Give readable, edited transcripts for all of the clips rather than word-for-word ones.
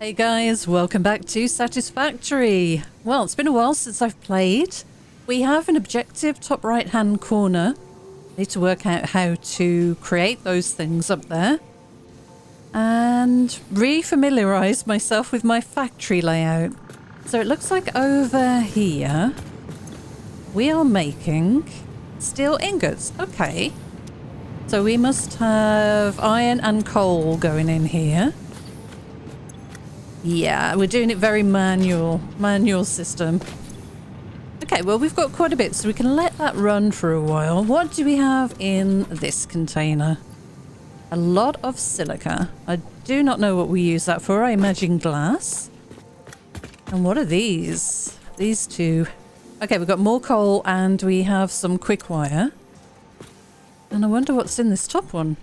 Hey guys, welcome back to Satisfactory. Well, it's been a while since I've played. We have an objective top right hand corner. Need to work out how to create those things up there. And re-familiarise myself with my factory layout. So it looks like over here we are making steel ingots. Okay. So we must have iron and coal going in here. Yeah, we're doing it very manual system. Okay, well, we've got quite a bit, so we can let that run for a while. What do we have in this container? A lot of silica. I do not know what we use that for. I imagine glass. And what are these? These two. Okay, we've got more coal and we have some quick wire. And I wonder what's in this top one.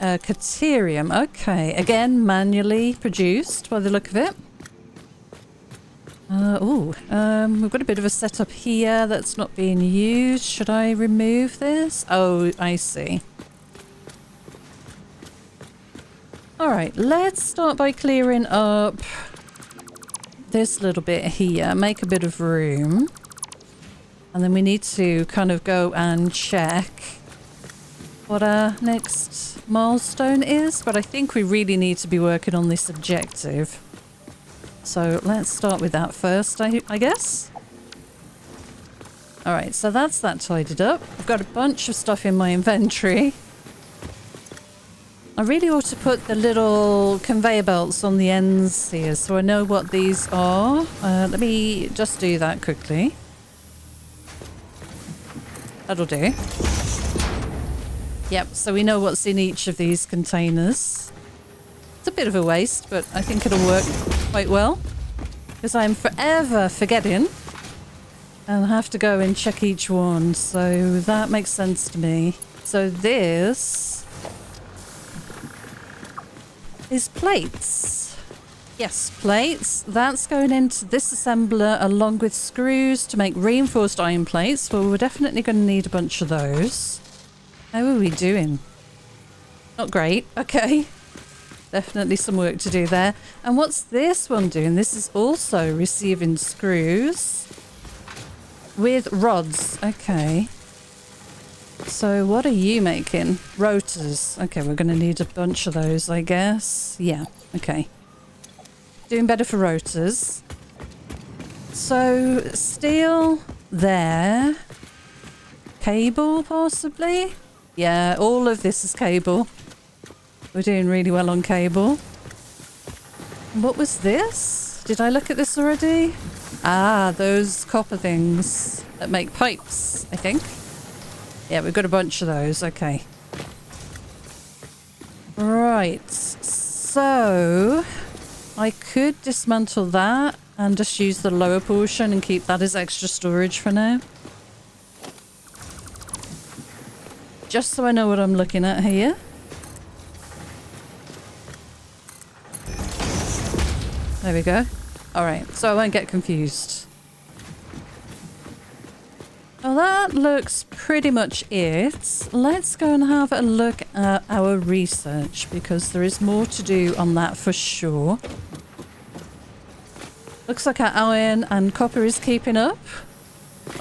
Caterium. Okay, again, manually produced by the look of it. We've got a bit of a setup here that's not being used. Should I remove this? Oh, I see. All right, let's start by clearing up this little bit here. Make a bit of room. And then we need to kind of go and check what our next milestone is, but I think we really need to be working on this objective. So let's start with that first, I guess. Alright, so that's that tidied up. I've got a bunch of stuff in my inventory. I really ought to put the little conveyor belts on the ends here so I know what these are. Let me just do that quickly. That'll do. Yep, so we know what's in each of these containers. It's a bit of a waste, but I think it'll work quite well. Because I'm forever forgetting. And I have to go and check each one, so that makes sense to me. So this is plates. Yes, plates. That's going into this assembler along with screws to make reinforced iron plates. Well, we're definitely going to need a bunch of those. How are we doing? Not great. Okay. Definitely some work to do there. And what's this one doing? This is also receiving screws with rods. Okay. So what are you making? Rotors. Okay, we're going to need a bunch of those, I guess. Yeah. Okay. Doing better for rotors. So steel there. Cable possibly? Yeah, all of this is cable. We're doing really well on cable. What was this? Did I look at this already? Ah, those copper things that make pipes, I think. Yeah, we've got a bunch of those. Okay. Right. So I could dismantle that and just use the lower portion and keep that as extra storage for now. Just so I know what I'm looking at here. There we go. Alright, so I won't get confused. Well, that looks pretty much it. Let's go and have a look at our research because there is more to do on that for sure. Looks like our iron and copper is keeping up.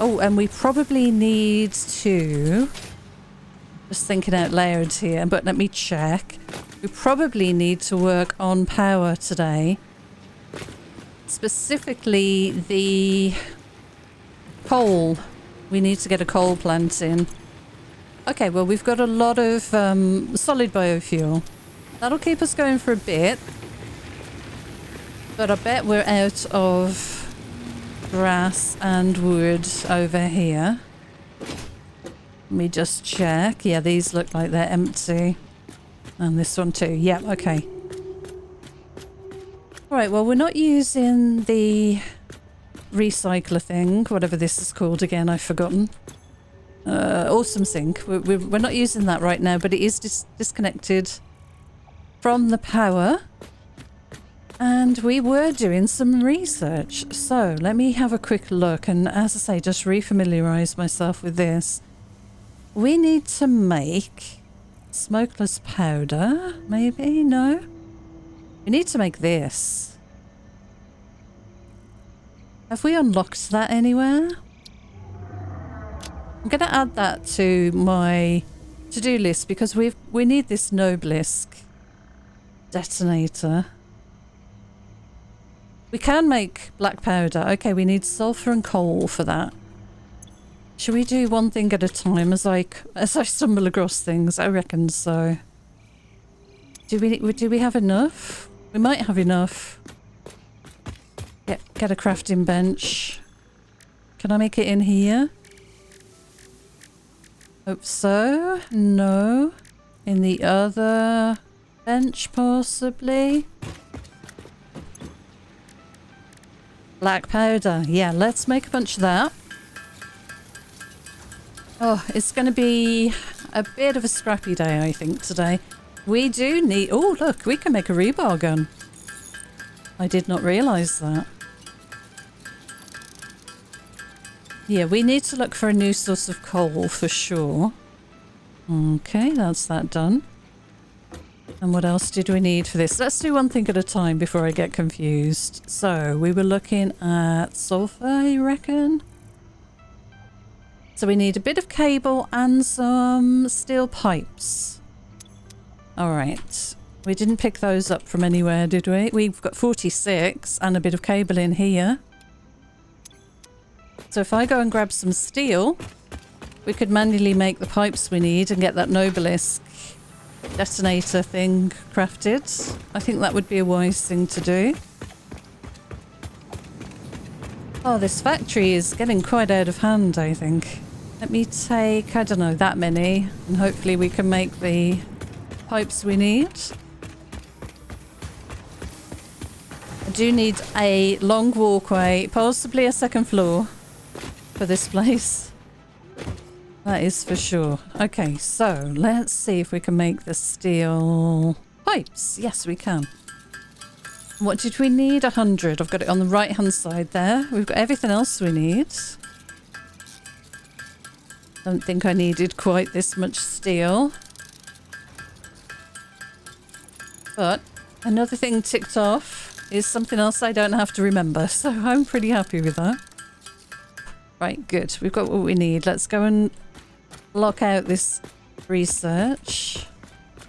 Oh, and we probably need to... Just thinking out loud here, but let me check. We probably need to work on power today. Specifically the coal. We need to get a coal plant in. Okay, well we've got a lot of solid biofuel. That'll keep us going for a bit. But I bet we're out of grass and wood over here. Let me just check. Yeah, these look like they're empty. And this one too. Yeah, okay. Alright, well, we're not using the recycler thing, whatever this is called again, I've forgotten. Awesome sink. We're not using that right now, but it is disconnected from the power. And we were doing some research. So let me have a quick look. And as I say, just re-familiarise myself with this. We need to make smokeless powder, maybe? No? We need to make this. Have we unlocked that anywhere? I'm going to add that to my to-do list because we need this Noblisk detonator. We can make black powder. Okay, we need sulfur and coal for that. Should we do one thing at a time as I stumble across things? I reckon so. Do we have enough? We might have enough. Get a crafting bench. Can I make it in here? Hope so. No. In the other bench, possibly. Black powder. Yeah, let's make a bunch of that. Oh, it's going to be a bit of a scrappy day, I think, today. We do need... Oh, look, we can make a rebar gun. I did not realise that. Yeah, we need to look for a new source of coal for sure. Okay, that's that done. And what else did we need for this? Let's do one thing at a time before I get confused. So, we were looking at sulfur, I reckon. So we need a bit of cable and some steel pipes. Alright. We didn't pick those up from anywhere, did we? We've got 46 and a bit of cable in here. So if I go and grab some steel, we could manually make the pipes we need and get that Noblisk detonator thing crafted. I think that would be a wise thing to do. Oh, this factory is getting quite out of hand, I think. Let me take, I don't know, that many, and hopefully we can make the pipes we need. I do need a long walkway, possibly a second floor for this place. That is for sure. Okay, so let's see if we can make the steel pipes. Yes, we can. What did we need? 100. I've got it on the right hand side there. We've got everything else we need. Don't think I needed quite this much steel. But another thing ticked off is something else I don't have to remember. So I'm pretty happy with that. Right, good. We've got what we need. Let's go and lock out this research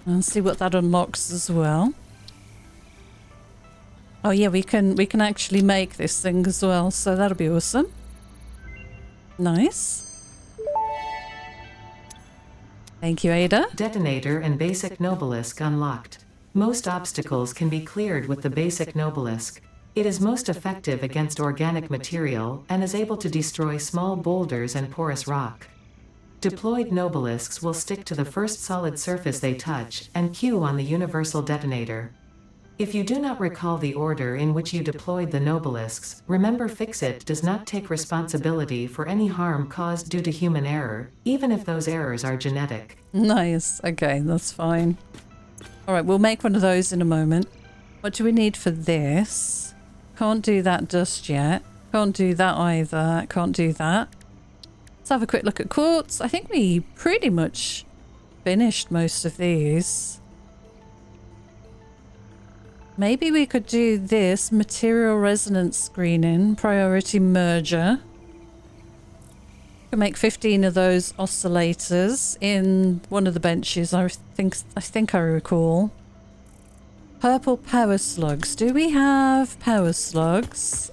and see what that unlocks as well. Oh yeah, we can actually make this thing as well, so that'll be awesome. Nice. Thank you, Ada. Detonator and basic Noblisk unlocked. Most obstacles can be cleared with the basic Noblisk. It is most effective against organic material and is able to destroy small boulders and porous rock. Deployed Nobilisks will stick to the first solid surface they touch and queue on the universal detonator. If you do not recall the order in which you deployed the Nobilisks, remember Fixit does not take responsibility for any harm caused due to human error, even if those errors are genetic. Nice. Okay, that's fine. Alright, we'll make one of those in a moment. What do we need for this? Can't do that just yet. Can't do that either. Can't do that. Let's have a quick look at quartz. I think we pretty much finished most of these. Maybe we could do this material resonance screening, priority merger. We can make 15 of those oscillators in one of the benches. I think I recall. Purple power slugs. Do we have power slugs?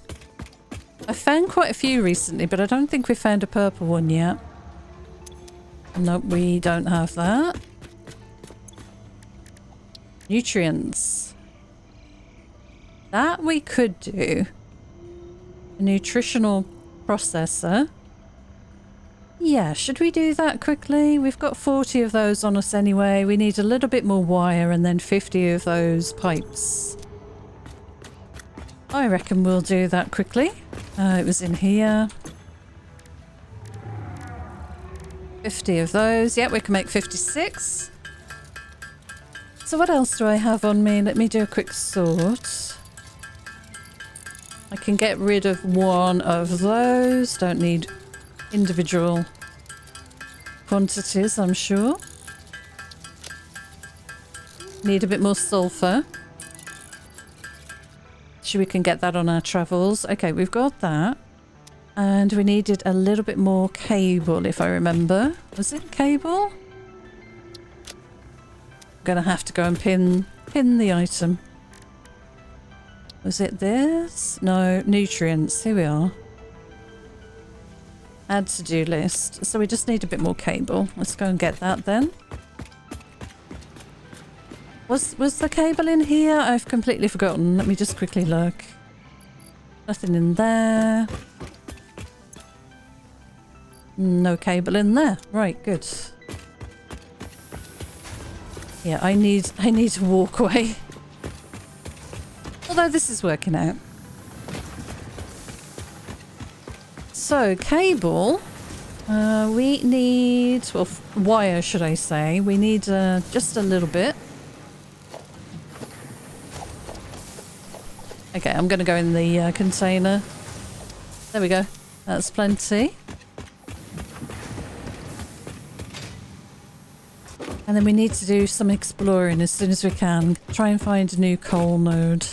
I found quite a few recently, but I don't think we found a purple one yet. Nope, we don't have that. Nutrients. That we could do. A nutritional processor. Yeah, should we do that quickly? We've got 40 of those on us anyway. We need a little bit more wire and then 50 of those pipes. I reckon we'll do that quickly. It was in here. 50 of those. Yeah, we can make 56. So what else do I have on me? Let me do a quick sort. I can get rid of one of those. Don't need individual quantities, I'm sure. Need a bit more sulfur. sure we can get that on our travels. Okay, we've got that. And we needed a little bit more cable, if I remember. Was it cable? I'm gonna have to go and pin the item. Was it this? No, nutrients. Here we are. Add to-do list. So we just need a bit more cable. Let's go and get that then. Was the cable in here? I've completely forgotten. Let me just quickly look. Nothing in there. No cable in there. Right, good. Yeah, I need to walk away. Although this is working out. So, cable. We need... Well, wire, should I say. We need just a little bit. Okay, I'm going to go in the container. There we go. That's plenty. And then we need to do some exploring as soon as we can. Try and find a new coal node.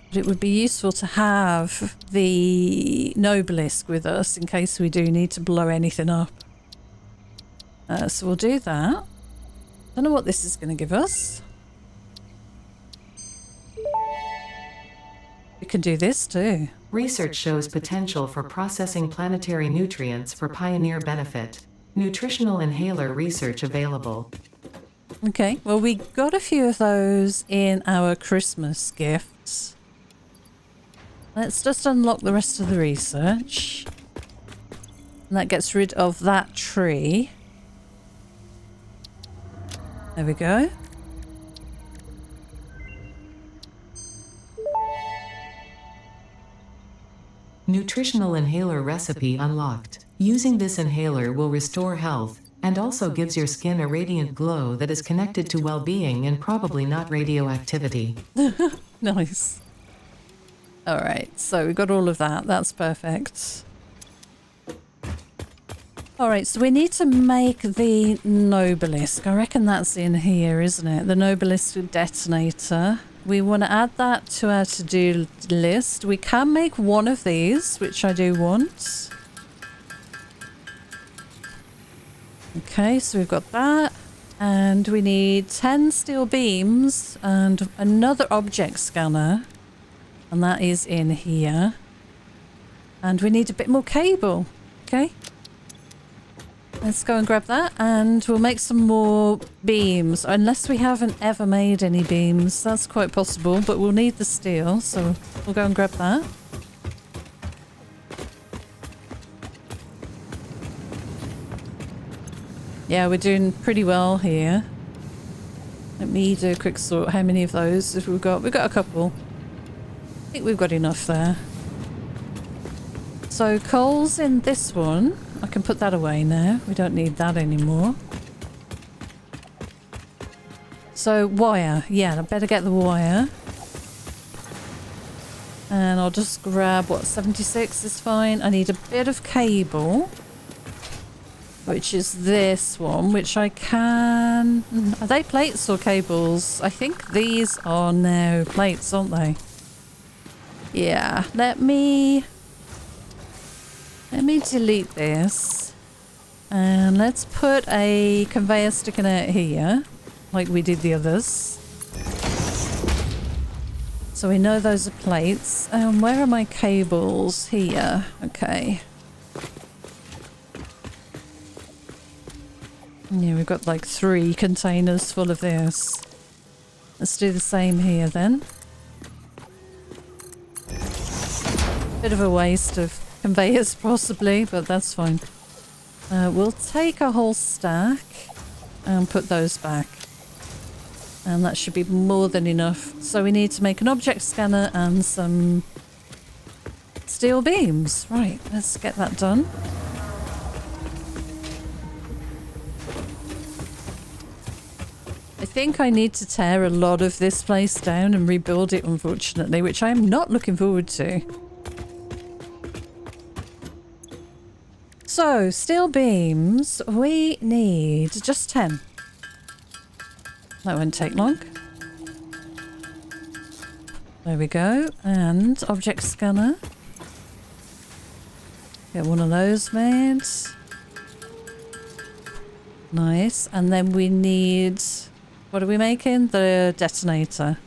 But it would be useful to have the Nobelisk with us in case we do need to blow anything up. So we'll do that. Don't know what this is going to give us. We can do this too. Research shows potential for processing planetary nutrients for pioneer benefit. Nutritional inhaler research available. Okay, well we got a few of those in our Christmas gifts. Let's just unlock the rest of the research. And that gets rid of that tree. There we go. Nutritional inhaler recipe unlocked. Using this inhaler will restore health, and also gives your skin a radiant glow that is connected to well-being and probably not radioactivity. Nice. Alright, so we got all of that. That's perfect. Alright, so we need to make the Nobelisk. I reckon that's in here, isn't it? The Nobelisk detonator. We want to add that to our to-do list. We can make one of these, which I do want. Okay, so we've got that. And we need 10 steel beams and another object scanner. And that is in here. And we need a bit more cable. Okay. Let's go and grab that and we'll make some more beams. Unless we haven't ever made any beams. That's quite possible, but we'll need the steel. So we'll go and grab that. Yeah, we're doing pretty well here. Let me do a quick sort. How many of those have we got? We've got a couple. I think we've got enough there. So coal's in this one. I can put that away now. We don't need that anymore. So wire. Yeah, I better get the wire. And I'll just grab, what, 76 is fine. I need a bit of cable. Which is this one, which I can... Are they plates or cables? I think these are now plates, aren't they? Yeah, let me delete this. And let's put a conveyor sticking out here, like we did the others. So we know those are plates. Where are my cables? Here. Okay. Yeah, we've got like 3 containers full of this. Let's do the same here then. Bit of a waste of conveyors possibly, but that's fine. We'll take a whole stack and put those back. And that should be more than enough. So we need to make an object scanner and some steel beams. Right, let's get that done. I think I need to tear a lot of this place down and rebuild it, unfortunately, which I am not looking forward to. So, steel beams, we need just 10. That won't take long. There we go. And object scanner. Get one of those made. Nice. And then we need... What are we making? The detonator.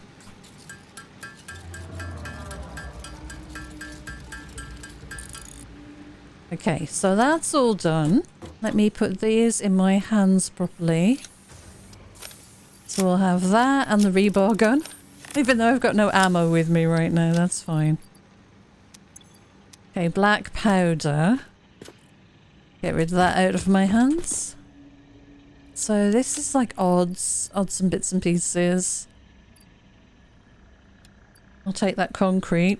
Okay, so that's all done. Let me put these in my hands properly. So we'll have that and the rebar gun. Even though I've got no ammo with me right now, that's fine. Okay, black powder. Get rid of that out of my hands. So this is like odds and bits and pieces. I'll take that concrete.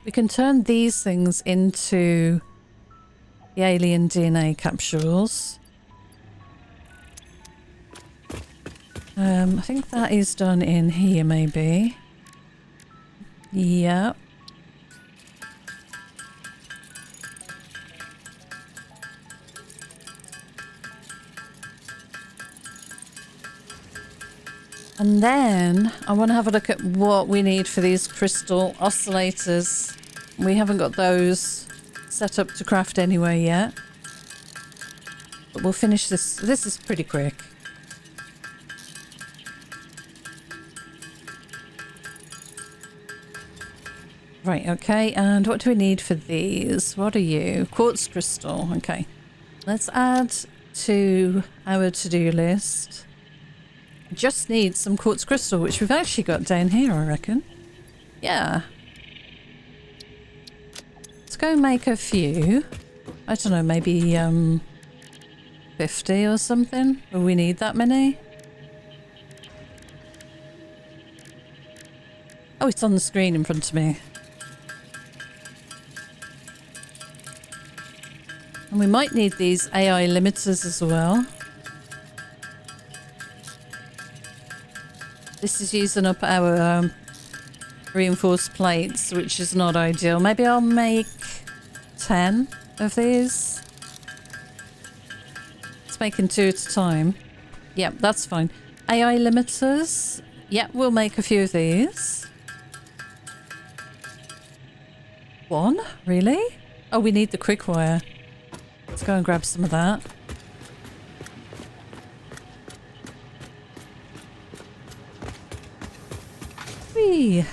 We can turn these things into the alien DNA capsules. I think that is done in here, maybe. Yeah. And then I want to have a look at what we need for these crystal oscillators. We haven't got those set up to craft anyway yet. But we'll finish this. This is pretty quick. Right, okay. And what do we need for these? What are you? Quartz crystal. Okay. Let's add to our to-do list. Just need some quartz crystal, which we've actually got down here, I reckon. Yeah. Let's go make a few. I don't know, maybe 50 or something. Will we need that many? Oh, it's on the screen in front of me. And we might need these AI limiters as well. This is using up our reinforced plates, which is not ideal. Maybe I'll make 10 of these. It's making 2 at a time. Yep, that's fine. AI limiters. Yep, we'll make a few of these. 1? Really? Oh, we need the quick wire. Let's go and grab some of that. Whee!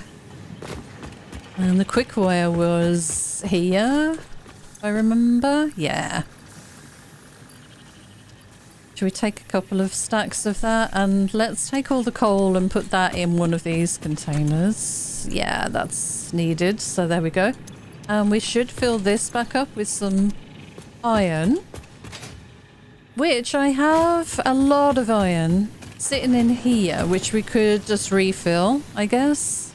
And the quick wire was here, if I remember. Yeah. Should we take a couple of stacks of that? And let's take all the coal and put that in one of these containers. Yeah, that's needed. So there we go. And we should fill this back up with some iron, which I have a lot of iron sitting in here, which we could just refill, I guess.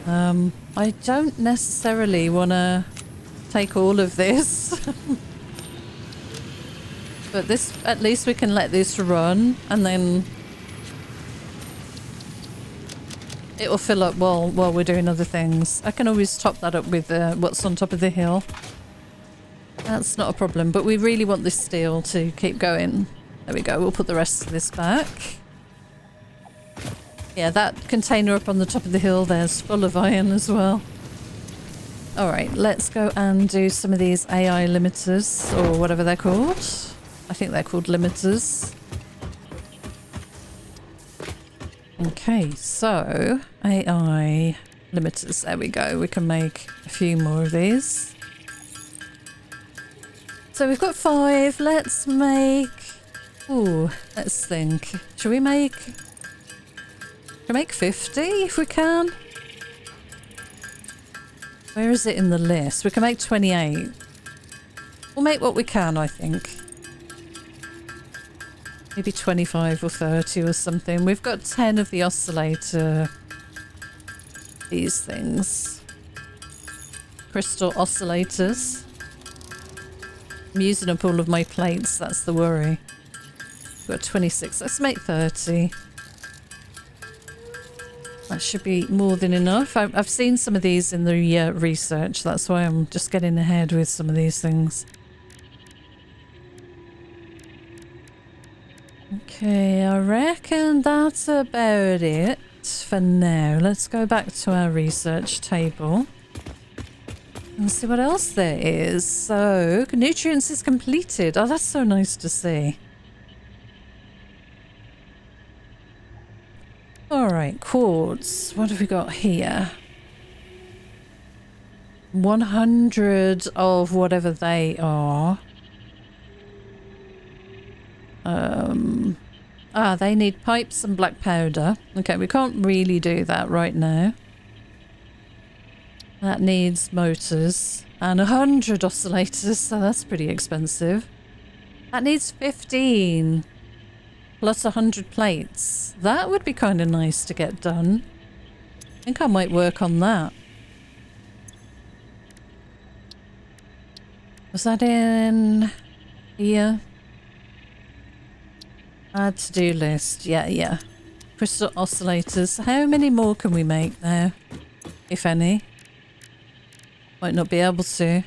I don't necessarily want to take all of this. But this, at least we can let this run and then it will fill up while we're doing other things. I can always top that up with what's on top of the hill. That's not a problem, but we really want this steel to keep going. There we go, we'll put the rest of this back. Yeah, that container up on the top of the hill there's full of iron as well. Alright, let's go and do some of these AI limiters, or whatever they're called. I think they're called limiters. Okay, so AI limiters, there we go. We can make a few more of these. So we've got 5. Let's make... Ooh, let's think. Should we make... 50 if we can? Where is it in the list? We can make 28. We'll make what we can, I think. Maybe 25 or 30 or something. We've got 10 of the oscillator... These things. Crystal oscillators. I'm using up all of my plates, that's the worry. We've got 26. Let's make 30. That should be more than enough. I've seen some of these in the research. That's why I'm just getting ahead with some of these things. Okay, I reckon that's about it for now. Let's go back to our research table and see what else there is. So, nutrients is completed. Oh, that's so nice to see. All right, quartz. What have we got here? 100 of whatever they are. They need pipes and black powder. Okay, we can't really do that right now. That needs motors and 100 oscillators, so that's pretty expensive. That needs 15 plus 100 plates. That would be kind of nice to get done. I think I might work on that. Was that in here? Add to-do list. Yeah. Crystal oscillators. How many more can we make now? If any. Might not be able to.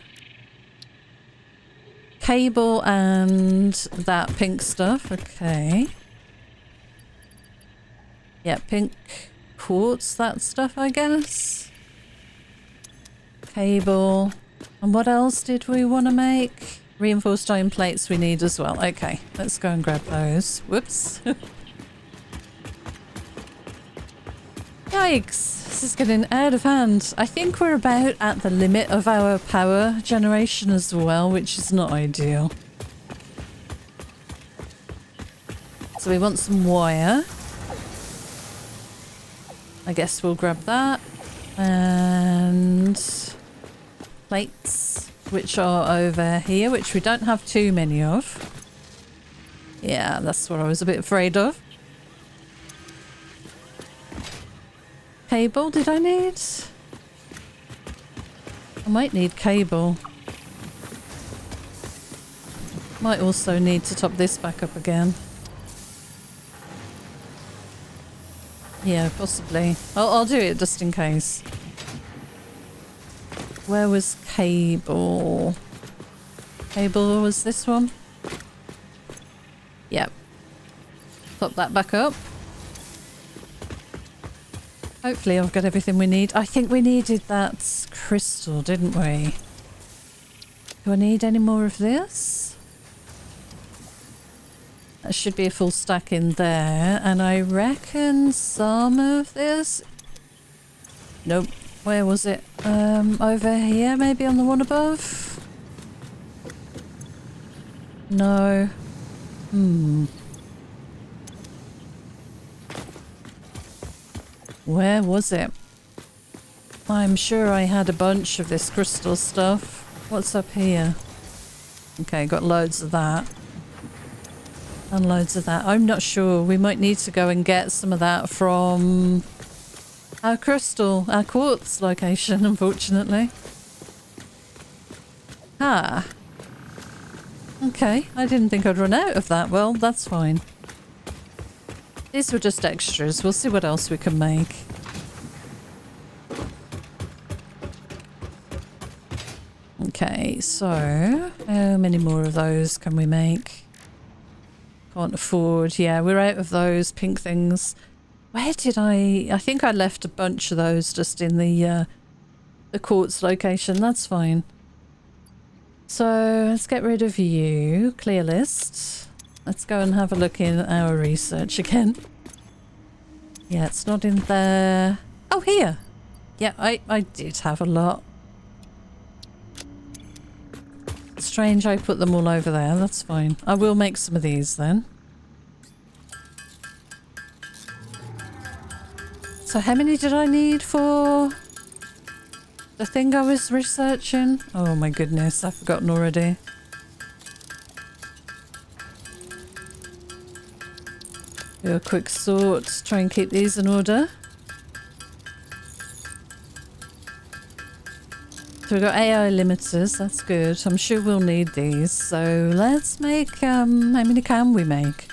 Cable and that pink stuff. Okay. Yeah, pink quartz, that stuff, I guess. Cable. And what else did we want to make? Reinforced iron plates we need as well. Okay, let's go and grab those. Whoops. Yikes, this is getting out of hand. I think we're about at the limit of our power generation as well, which is not ideal. So we want some wire. I guess we'll grab that. And plates, which are over here, which we don't have too many of. Yeah, that's what I was a bit afraid of. Cable, did I need? I might need cable. Might also need to top this back up again. Yeah, possibly. I'll do it just in case. Where was cable? Cable was this one? Yep. Pop that back up. Hopefully I've got everything we need. I think we needed that crystal, didn't we? Do I need any more of this? That should be a full stack in there. And I reckon some of this... Nope. Where was it? Over here, maybe on the one above? No. Where was it? I'm sure I had a bunch of this crystal stuff. What's up here? Okay, got loads of that. And loads of that. I'm not sure. We might need to go and get some of that from our quartz location, unfortunately. Ah. Okay, I didn't think I'd run out of that. Well, that's fine. These were just extras. We'll see what else we can make. Okay, so how many more of those can we make? Can't afford. Yeah, we're out of those pink things. Where did I think I left a bunch of those just in the quartz location. That's fine. So let's get rid of you. Clear list. Let's go and have a look in our research again. Yeah, it's not in there. Oh, here. Yeah, I did have a lot. Strange I put them all over there. That's fine. I will make some of these then. So how many did I need for the thing I was researching? Oh my goodness, I've forgotten already. Do a quick sort, try and keep these in order. So we've got AI limiters, that's good. I'm sure we'll need these. So let's make, how many can we make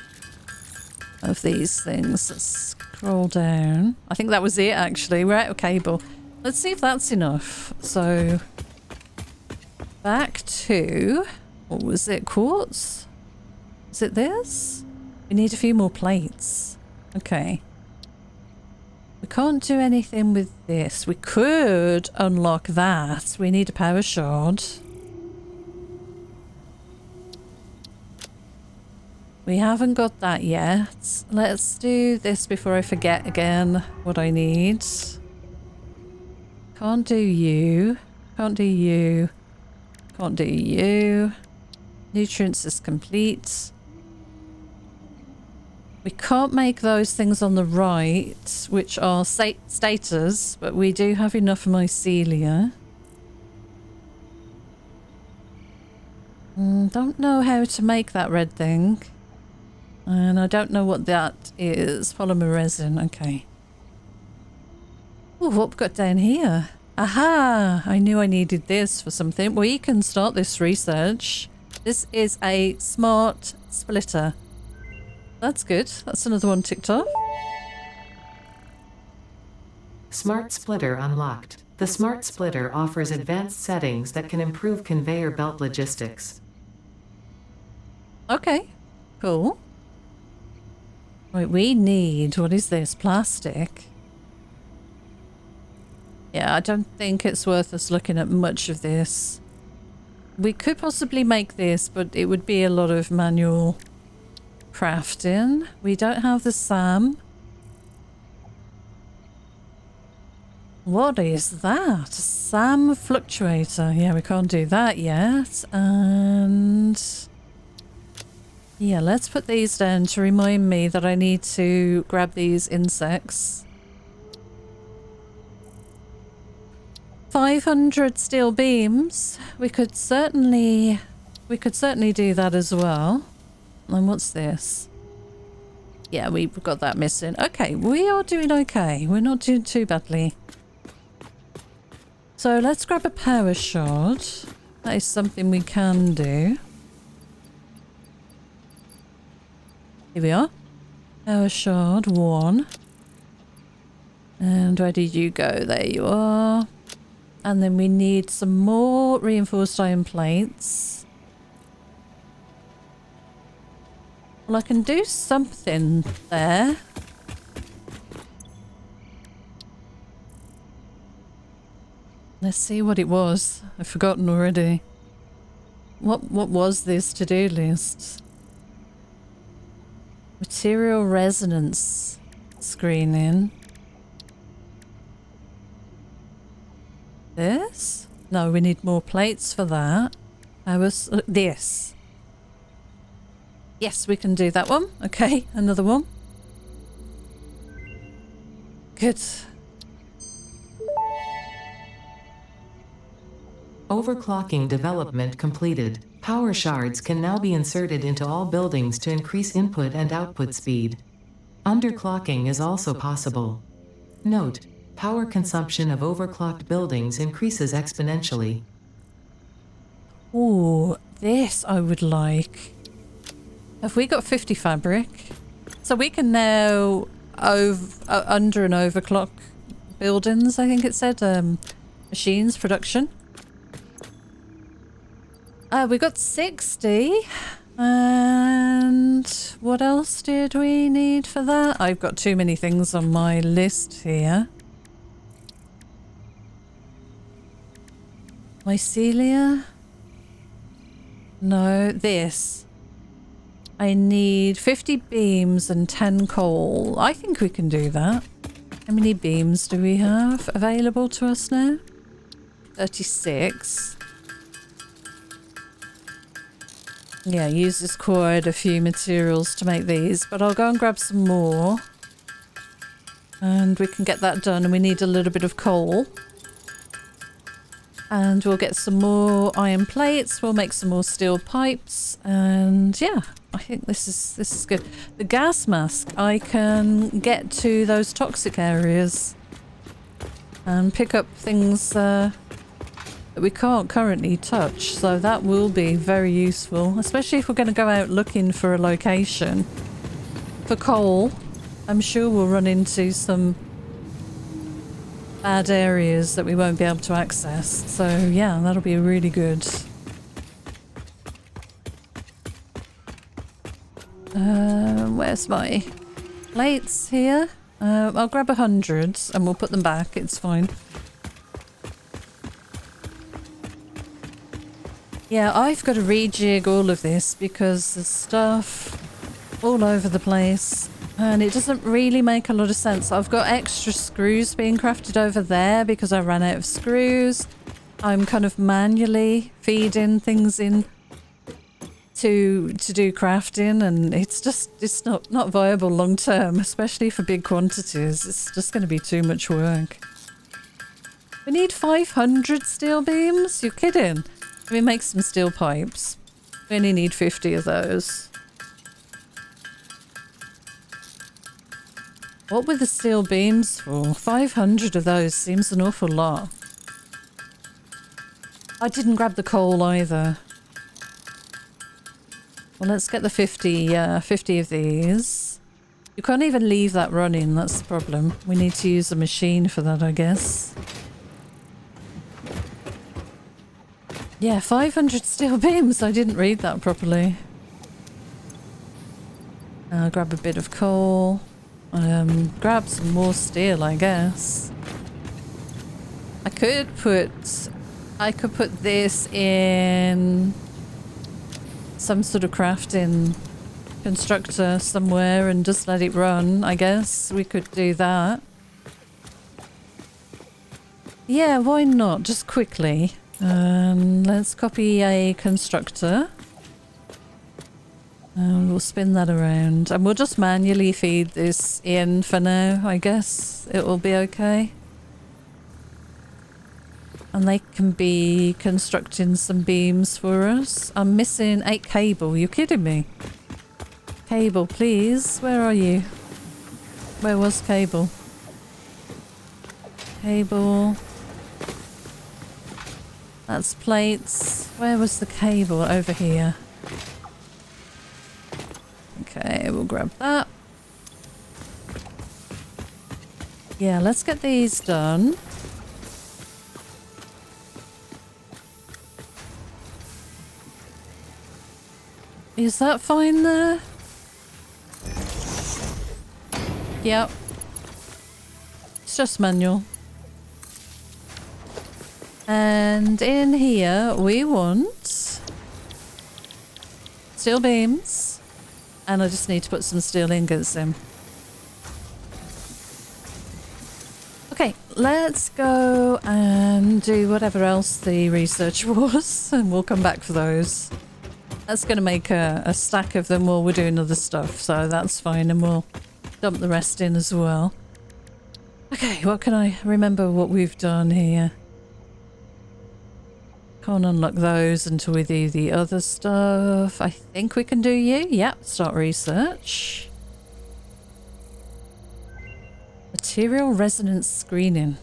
of these things? Let's scroll down. I think that was it actually, we're out of cable. Let's see if that's enough. So back to, what was it, quartz? Is it this? We We need a few more plates. Okay. We can't do anything with this. We could unlock that. We need a power shard. We haven't got that yet. Let's do this before I forget again what I need. Can't do you. Can't do you. Can't do you. Nutrients is complete. We can't make those things on the right, which are stators, but we do have enough mycelia. Don't know how to make that red thing. And I don't know what that is. Polymer resin, okay. Oh, what we got down here? Aha! I knew I needed this for something. We can start this research. This is a smart splitter. That's good. That's another one ticked off. Smart splitter unlocked. The smart splitter offers advanced settings that can improve conveyor belt logistics. Okay, cool. Right, we need, what is this? Plastic. Yeah, I don't think it's worth us looking at much of this. We could possibly make this, but it would be a lot of manual crafting. We don't have the SAM. What is that? A SAM fluctuator. Yeah, we can't do that yet. And yeah, let's put these down to remind me that I need to grab these insects. 500 steel beams. We could certainly do that as well. And what's this? Yeah, we've got that missing. Okay, we are doing okay. We're not doing too badly. So let's grab a power shard. That is something we can do. Here we are. Power shard 1. And where did you go? There you are. And then we need some more reinforced iron plates. Well, I can do something there. Let's see what it was. I've forgotten already. What was this to-do list? Material resonance screening. This? No, we need more plates for that. I was... this. Yes, we can do that one. Okay, another one. Good. Overclocking development completed. Power shards can now be inserted into all buildings to increase input and output speed. Underclocking is also possible. Note: power consumption of overclocked buildings increases exponentially. Ooh, this I would like. Have we got 50 fabric? So we can now under and overclock buildings, I think it said. Machines, production. We got 60. And what else did we need for that? I've got too many things on my list here. Mycelia? No, this. I need 50 beams and 10 coal. I think we can do that. How many beams do we have available to us now? 36. Yeah, uses quite a few materials to make these, but I'll go and grab some more. And we can get that done, and we need a little bit of coal. And we'll get some more iron plates, we'll make some more steel pipes, and yeah, I think this is good. The gas mask, I can get to those toxic areas and pick up things that we can't currently touch, so that will be very useful, especially if we're going to go out looking for a location for coal. I'm sure we'll run into some bad areas that we won't be able to access, so yeah, that'll be really good. Where's my plates here? I'll grab 100 and we'll put them back. It's fine. Yeah, I've got to rejig all of this because there's stuff all over the place and it doesn't really make a lot of sense. I've got extra screws being crafted over there because I ran out of screws. I'm kind of manually feeding things in to do crafting, and it's not viable long term, especially for big quantities. It's just going to be too much work. We need 500 steel beams? You're kidding. Let me make some steel pipes. We only need 50 of those. What were the steel beams for? 500 of those seems an awful lot. I didn't grab the coal either. Well, let's get the 50 of these. You can't even leave that running, that's the problem. We need to use a machine for that, I guess. Yeah, 500 steel beams. I didn't read that properly. I'll grab a bit of coal. Grab some more steel, I guess. I could put this in some sort of crafting constructor somewhere and just let it run, I guess. We could do that. Yeah, why not? Just quickly. Let's copy a constructor. And we'll spin that around. And we'll just manually feed this in for now, I guess. It will be okay. And they can be constructing some beams for us. I'm missing 8 cable. You kidding me? Cable, please. Where are you? Where was cable? Cable. That's plates. Where was the cable? Over here. Okay, we'll grab that. Yeah, let's get these done. Is that fine there? Yep. It's just manual. And in here we want steel beams. And I just need to put some steel ingots in. Okay, let's go and do whatever else the research was, and we'll come back for those. That's going to make a stack of them while we're doing other stuff, so that's fine, and we'll dump the rest in as well. Okay, what can I remember what we've done here? Can't unlock those until we do the other stuff. I think we can do you. Yep, start research. Material resonance screening.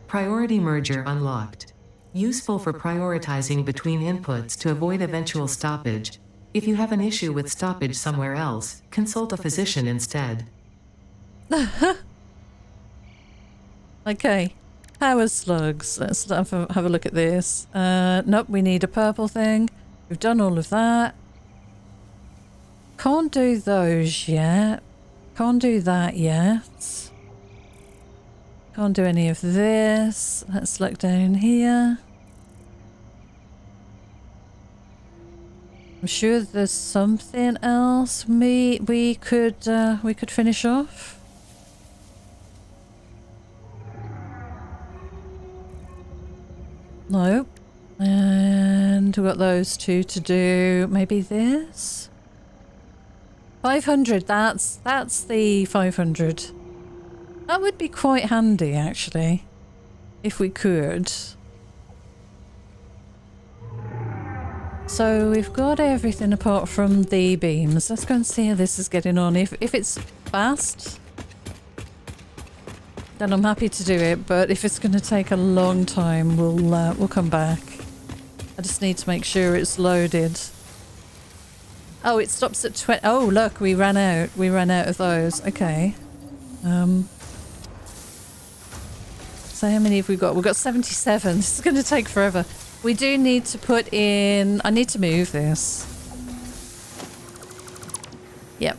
Priority merger unlocked. Useful for prioritizing between inputs to avoid eventual stoppage. If you have an issue with stoppage somewhere else, consult a physician instead. Okay. Power slugs. Let's have a look at this. Nope, we need a purple thing. We've done all of that. Can't do those yet. Can't do that yet. Can't do any of this. Let's look down here. I'm sure there's something else we could finish off. Nope. And we've got those two to do. Maybe this? 500, that's the 500. That would be quite handy, actually, if we could. So we've got everything apart from the beams. Let's go and see how this is getting on. If it's fast, then I'm happy to do it. But if it's going to take a long time, we'll come back. I just need to make sure it's loaded. Oh, it stops at 20. Oh, look, we ran out. We ran out of those. Okay. So how many have we got? We've got 77. This is going to take forever. We do need to put in... I need to move this. Yep.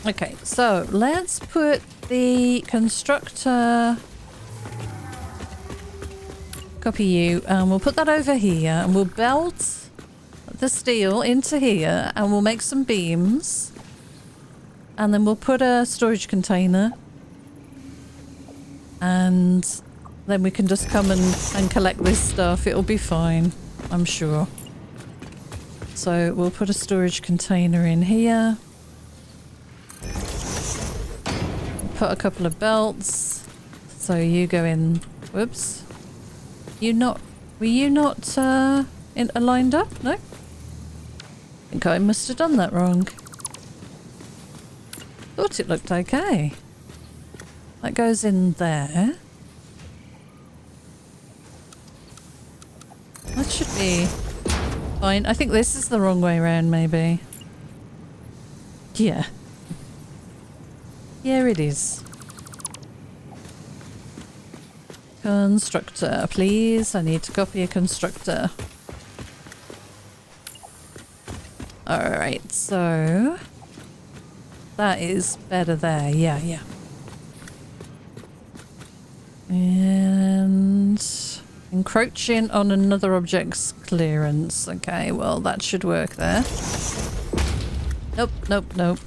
Okay, so let's put the constructor... Copy you, and we'll put that over here, and we'll belt the steel into here, and we'll make some beams. And then we'll put a storage container. And then we can just come and collect this stuff. It'll be fine, I'm sure. So we'll put a storage container in here. Put a couple of belts. So you go in. Whoops. Were you not lined up? No? I think I must have done that wrong. Thought it looked okay. That goes in there. That should be fine. I think this is the wrong way around, maybe. Yeah. Yeah, it is. Constructor, please. I need to copy a constructor. Alright, so... that is better there. Yeah, yeah. And... encroaching on another object's clearance. Okay, well, that should work there. Nope, nope, nope.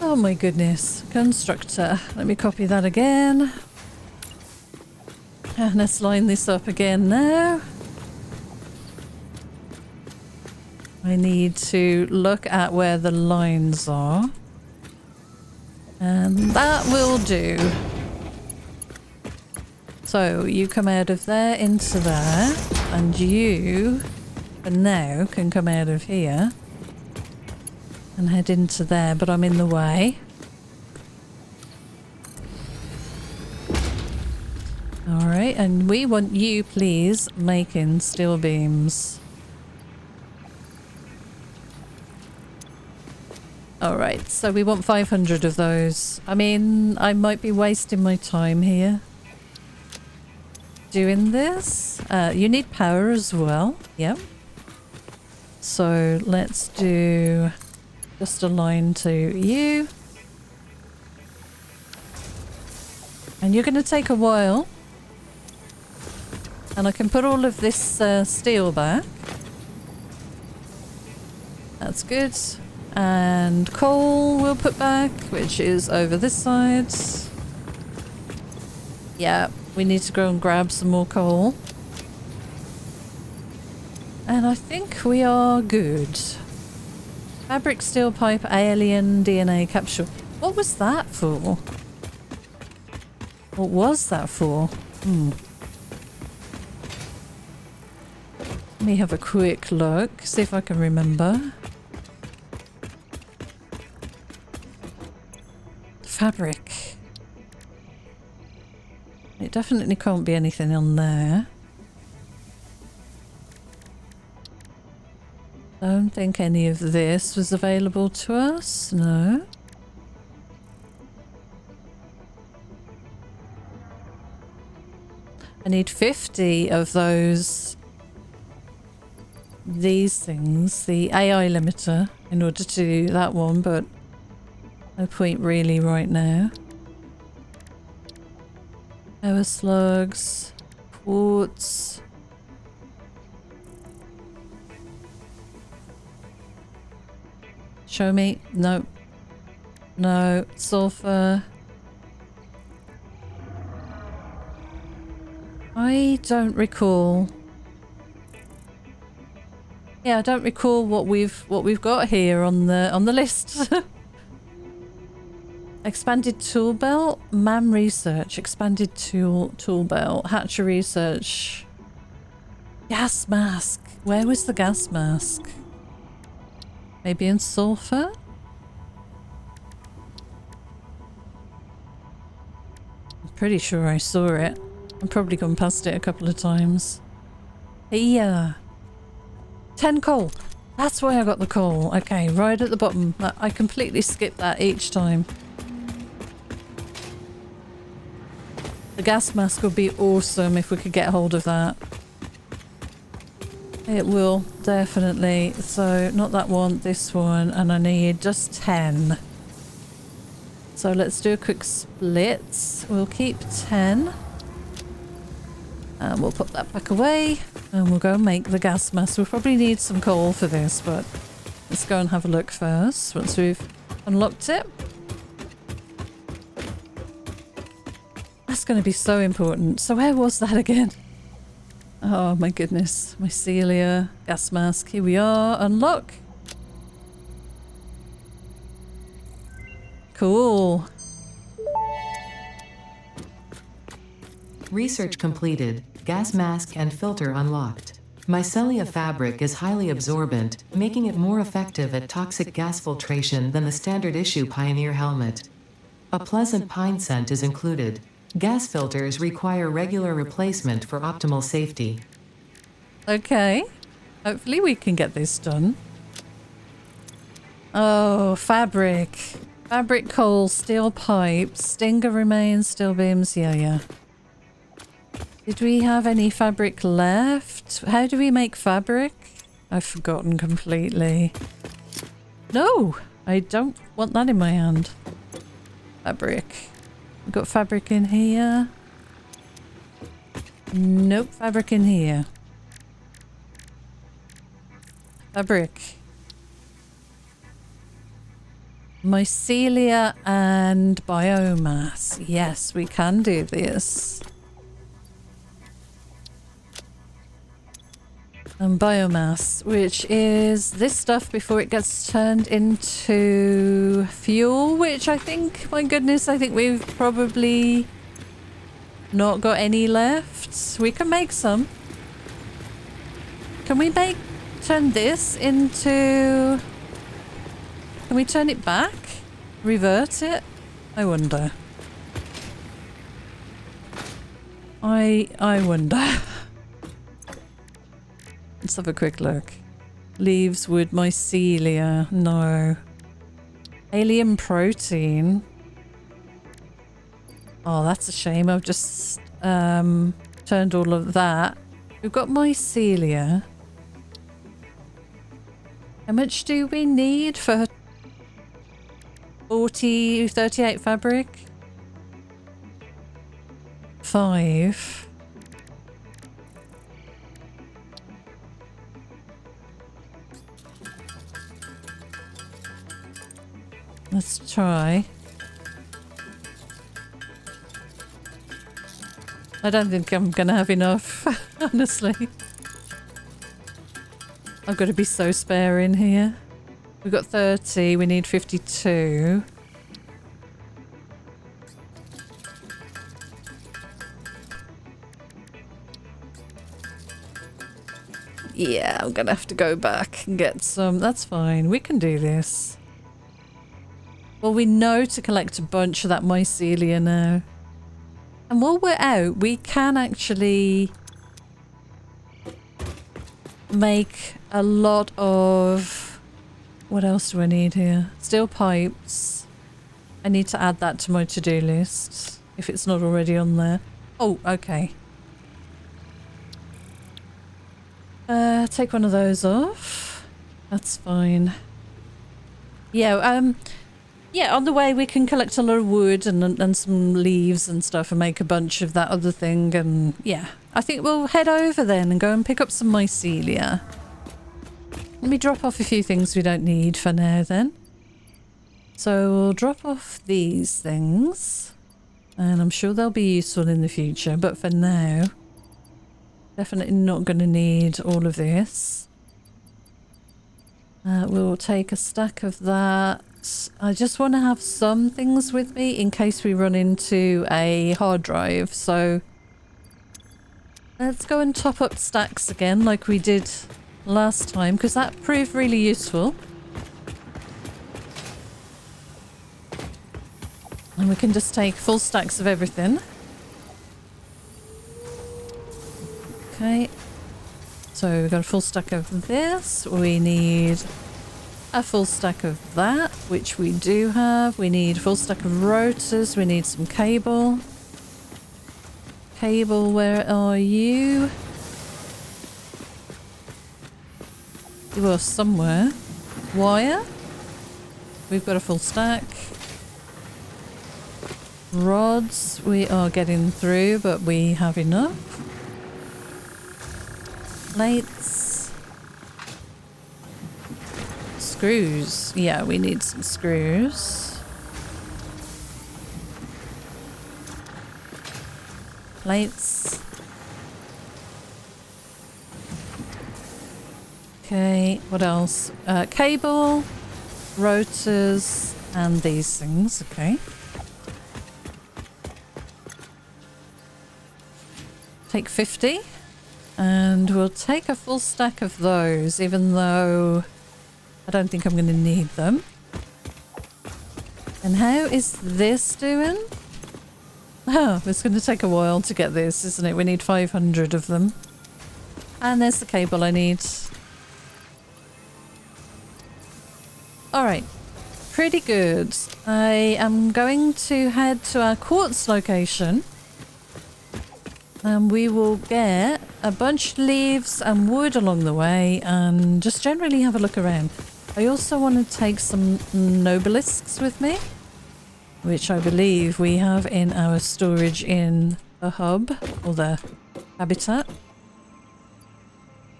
Oh my goodness. Constructor. Let me copy that again. And let's line this up again now. I need to look at where the lines are. And that will do. So you come out of there into there. And you, for now, can come out of here. And head into there, but I'm in the way. Alright, and we want you, please, making steel beams. Alright, so we want 500 of those. I mean, I might be wasting my time here doing this. You need power as well. Yep. So let's do just a line to you. And you're going to take a while. And I can put all of this steel back. That's good. And coal we'll put back, which is over this side. Yeah, we need to go and grab some more coal. And I think we are good. Fabric, steel pipe, alien, DNA capsule. What was that for? What was that for? Let me have a quick look, see if I can remember. Fabric. It definitely can't be anything on there. Don't think any of this was available to us, no. I need 50 of those, these things, the AI limiter, in order to do that one, but no point really right now. Power slugs, quartz. Show me. No. No. Sulfur. I don't recall. Yeah, I don't recall what we've got here on the list. Expanded tool belt, MAM research, expanded tool belt, hatcher research, gas mask. Where was the gas mask? Maybe in sulfur? I'm pretty sure I saw it. I've probably gone past it a couple of times. Here. 10 coal. That's why I got the coal. Okay, right at the bottom. I completely skip that each time. The gas mask would be awesome if we could get hold of that. It will, definitely. So, not that one, this one, and I need just 10. So let's do a quick split. We'll keep 10. And we'll put that back away. And we'll go and make the gas mask. We'll probably need some coal for this, but let's go and have a look first once we've unlocked it. That's going to be so important. So where was that again? Oh my goodness. Mycelia, gas mask. Here we are. Unlock. Cool. Research completed. Gas mask and filter unlocked. Micellia fabric is highly absorbent, making it more effective at toxic gas filtration than the standard issue Pioneer helmet. A pleasant pine scent is included. Gas filters require regular replacement for optimal safety. Okay. Hopefully we can get this done. Oh, fabric. Fabric coal, steel pipes, stinger remains, steel beams. Yeah. Did we have any fabric left? How do we make fabric? I've forgotten completely. No, I don't want that in my hand. Fabric. We've got fabric in here. Nope, fabric in here. Fabric. Mycelia and biomass. Yes, we can do this. And biomass, which is this stuff before it gets turned into fuel, which I think, my goodness, I think we've probably not got any left. We can make some. Can we turn this into... Can we turn it back? Revert it? I wonder. I wonder. Let's have a quick look. Leaves, wood, mycelia. No. Alien protein. Oh, that's a shame. I've just turned all of that. We've got mycelia. How much do we need for 38 fabric? 5. Let's try. I don't think I'm gonna have enough, honestly. I've got to be so spare in here. We've got 30, we need 52. Yeah, I'm gonna have to go back and get some. That's fine, we can do this. Well, we know to collect a bunch of that mycelia now. And while we're out, we can actually make a lot of... What else do I need here? Steel pipes. I need to add that to my to-do list, if it's not already on there. Oh, okay. Take one of those off. That's fine. Yeah, yeah, on the way we can collect a lot of wood and some leaves and stuff and make a bunch of that other thing, and yeah. I think we'll head over then and go and pick up some mycelia. Let me drop off a few things we don't need for now then. So we'll drop off these things, and I'm sure they'll be useful in the future, but for now, definitely not going to need all of this. We'll take a stack of that. I just want to have some things with me in case we run into a hard drive, so let's go and top up stacks again like we did last time, because that proved really useful. And we can just take full stacks of everything. Okay. So we've got a full stack of this. We need a full stack of that, which we do have. We need a full stack of rotors. We need some cable. Cable, where are you? Well, somewhere. Wire. We've got a full stack. Rods, we are getting through, but we have enough. Plates. Screws. Yeah, we need some screws. Plates. Okay, what else? Cable, rotors, and these things. Okay. Take 50, and we'll take a full stack of those, even though I don't think I'm going to need them. And how is this doing? Oh, it's going to take a while to get this, isn't it? We need 500 of them. And there's the cable I need. Alright, pretty good. I am going to head to our quartz location. And we will get a bunch of leaves and wood along the way and just generally have a look around. I also want to take some nobelisks with me, which I believe we have in our storage in the hub or the habitat.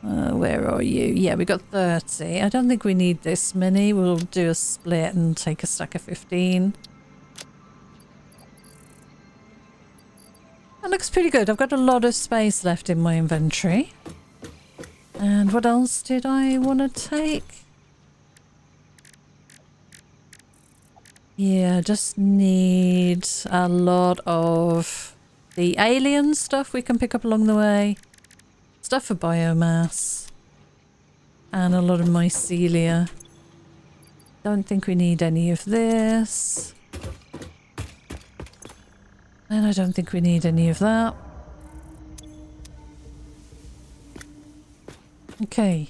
Where are you? Yeah, we got 30. I don't think we need this many. We'll do a split and take a stack of 15. That looks pretty good. I've got a lot of space left in my inventory. And what else did I want to take? Yeah, just need a lot of the alien stuff we can pick up along the way. Stuff for biomass. And a lot of mycelia. Don't think we need any of this. And I don't think we need any of that. Okay.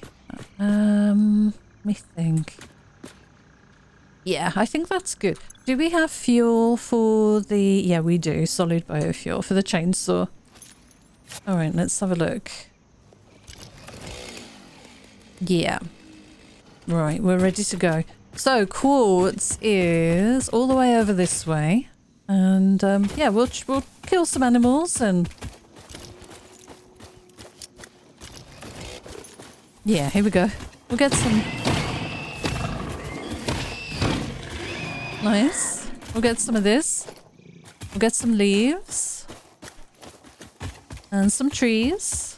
Let me think. Yeah, I think that's good. Do we have fuel for the... Yeah, we do. Solid biofuel for the chainsaw. Alright, let's have a look. Yeah. Right, we're ready to go. So, quartz is all the way over this way. And, yeah, we'll kill some animals and... Yeah, here we go. We'll get some... Nice. We'll get some of this. We'll get some leaves. And some trees.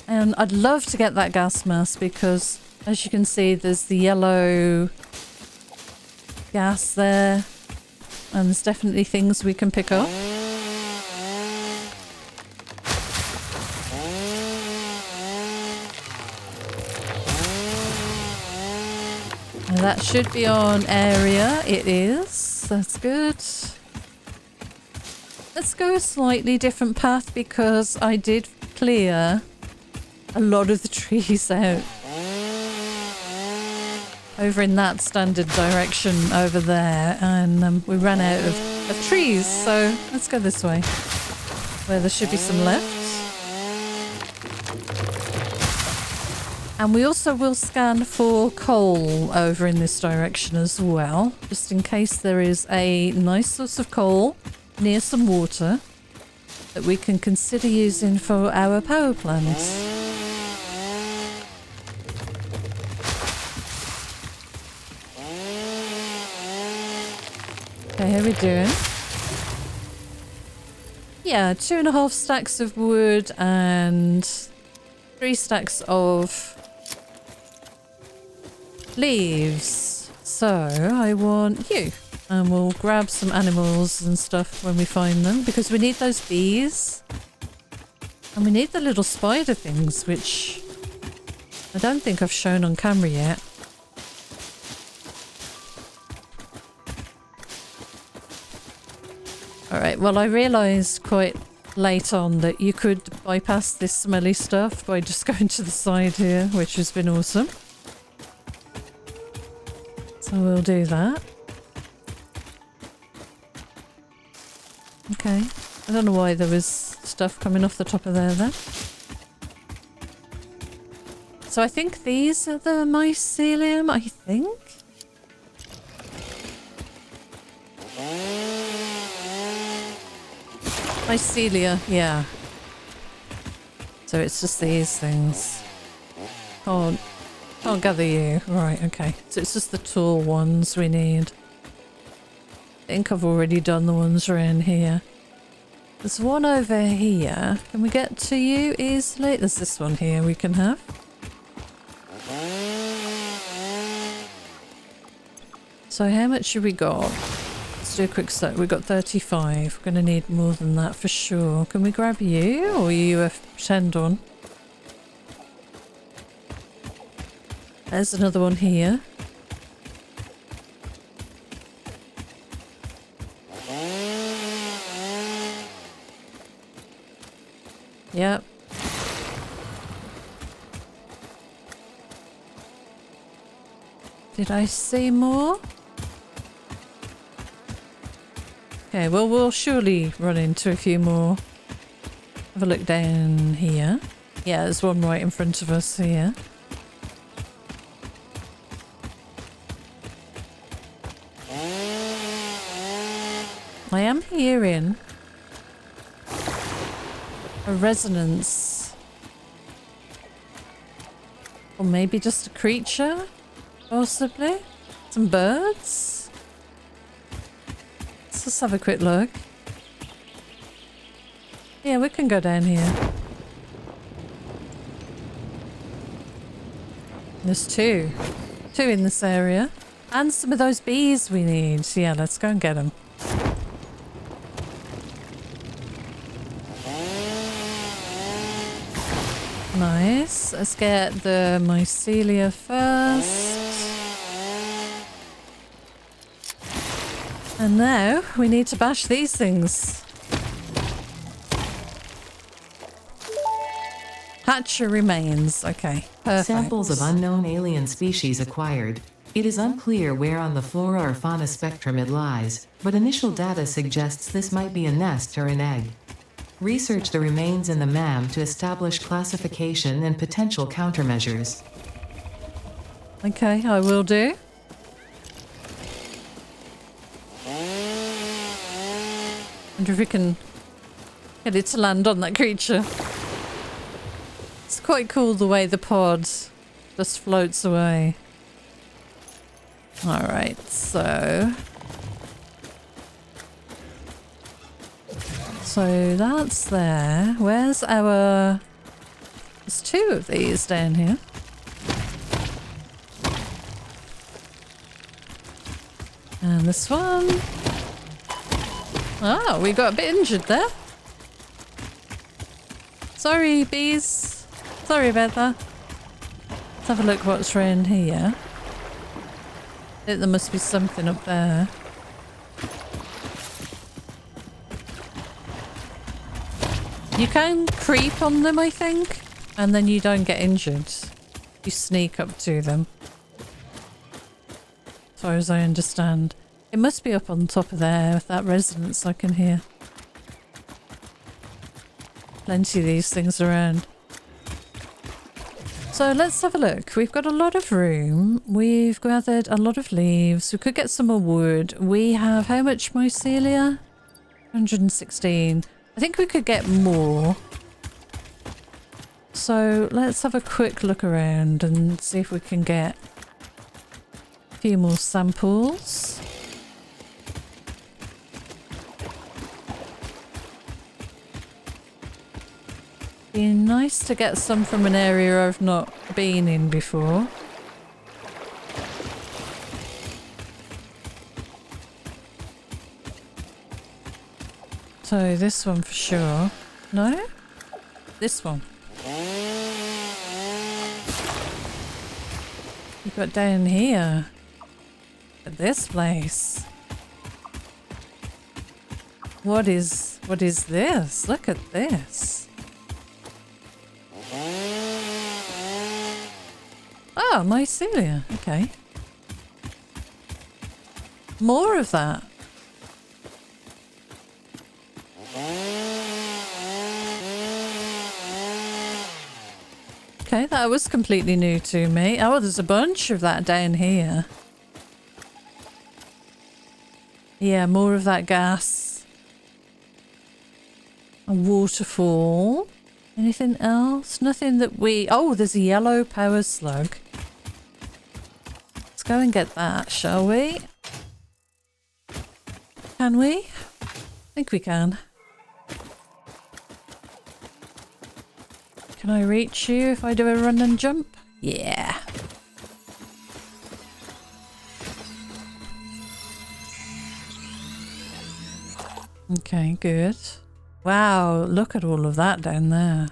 And I'd love to get that gas mask because, as you can see, there's the yellow gas there. And there's definitely things we can pick up. And that should be on area. It is. That's good. Let's go a slightly different path because I did clear a lot of the trees out. Over in that standard direction over there, and we ran out of trees, so let's go this way where there should be some left. And we also will scan for coal over in this direction as well, just in case there is a nice source of coal near some water that we can consider using for our power plants. Okay, how are we doing? Yeah, 2.5 stacks of wood and 3 stacks of leaves. So I want you, and we'll grab some animals and stuff when we find them because we need those bees and we need the little spider things, which I don't think I've shown on camera yet. Alright, well I realised quite late on that you could bypass this smelly stuff by just going to the side here, which has been awesome. So we'll do that. Okay. I don't know why there was stuff coming off the top of there then. So I think these are the mycelium, I think. Mycelia, yeah. So it's just these things. Can't gather you. Right, okay. So it's just the tall ones we need. I think I've already done the ones around here. There's one over here. Can we get to you easily? There's this one here we can have. So how much have we got? Let's do a quick set. We've got 35. We're going to need more than that for sure. Can we grab you? Or are you a pretend one? There's another one here. Yep. Did I see more? Okay, well, we'll surely run into a few more. Have a look down here. Yeah, there's one right in front of us here. I am hearing a resonance. Or maybe just a creature? Possibly? Some birds? Let's just have a quick look. Yeah, we can go down here. There's two. Two in this area. And some of those bees we need. Yeah, let's go and get them. Nice. Let's get the mycelia first. And now we need to bash these things. Hatcher remains. Okay, perfect. Samples of unknown alien species acquired. It is unclear where on the flora or fauna spectrum it lies, but initial data suggests this might be a nest or an egg. Research the remains in the MAM to establish classification and potential countermeasures. Okay, I will do. Wonder if we can get it to land on that creature. It's quite cool the way the pod just floats away. Alright, so that's there. Where's our... There's two of these down here. And this one. Oh, we got a bit injured there. Sorry, bees. Sorry about that. Let's have a look what's around here. I think there must be something up there. You can creep on them, I think, and then you don't get injured. You sneak up to them. As far as I understand. It must be up on top of there with that resonance I can hear. Plenty of these things around. So let's have a look. We've got a lot of room. We've gathered a lot of leaves. We could get some more wood. We have how much mycelia? 116. I think we could get more. So let's have a quick look around and see if we can get a few more samples. Be nice to get some from an area I've not been in before. So this one for sure. No? This one. You've got down here. At this place. What is this? Look at this. Oh, mycelia. Okay. More of that. Okay, that was completely new to me. Oh, there's a bunch of that down here. Yeah, more of that gas. A waterfall. Anything else? Nothing that we... Oh, there's a yellow power slug. Let's go and get that, shall we? Can we? I think we can. Can I reach you if I do a run and jump? Yeah. Okay, good. Wow, look at all of that down there.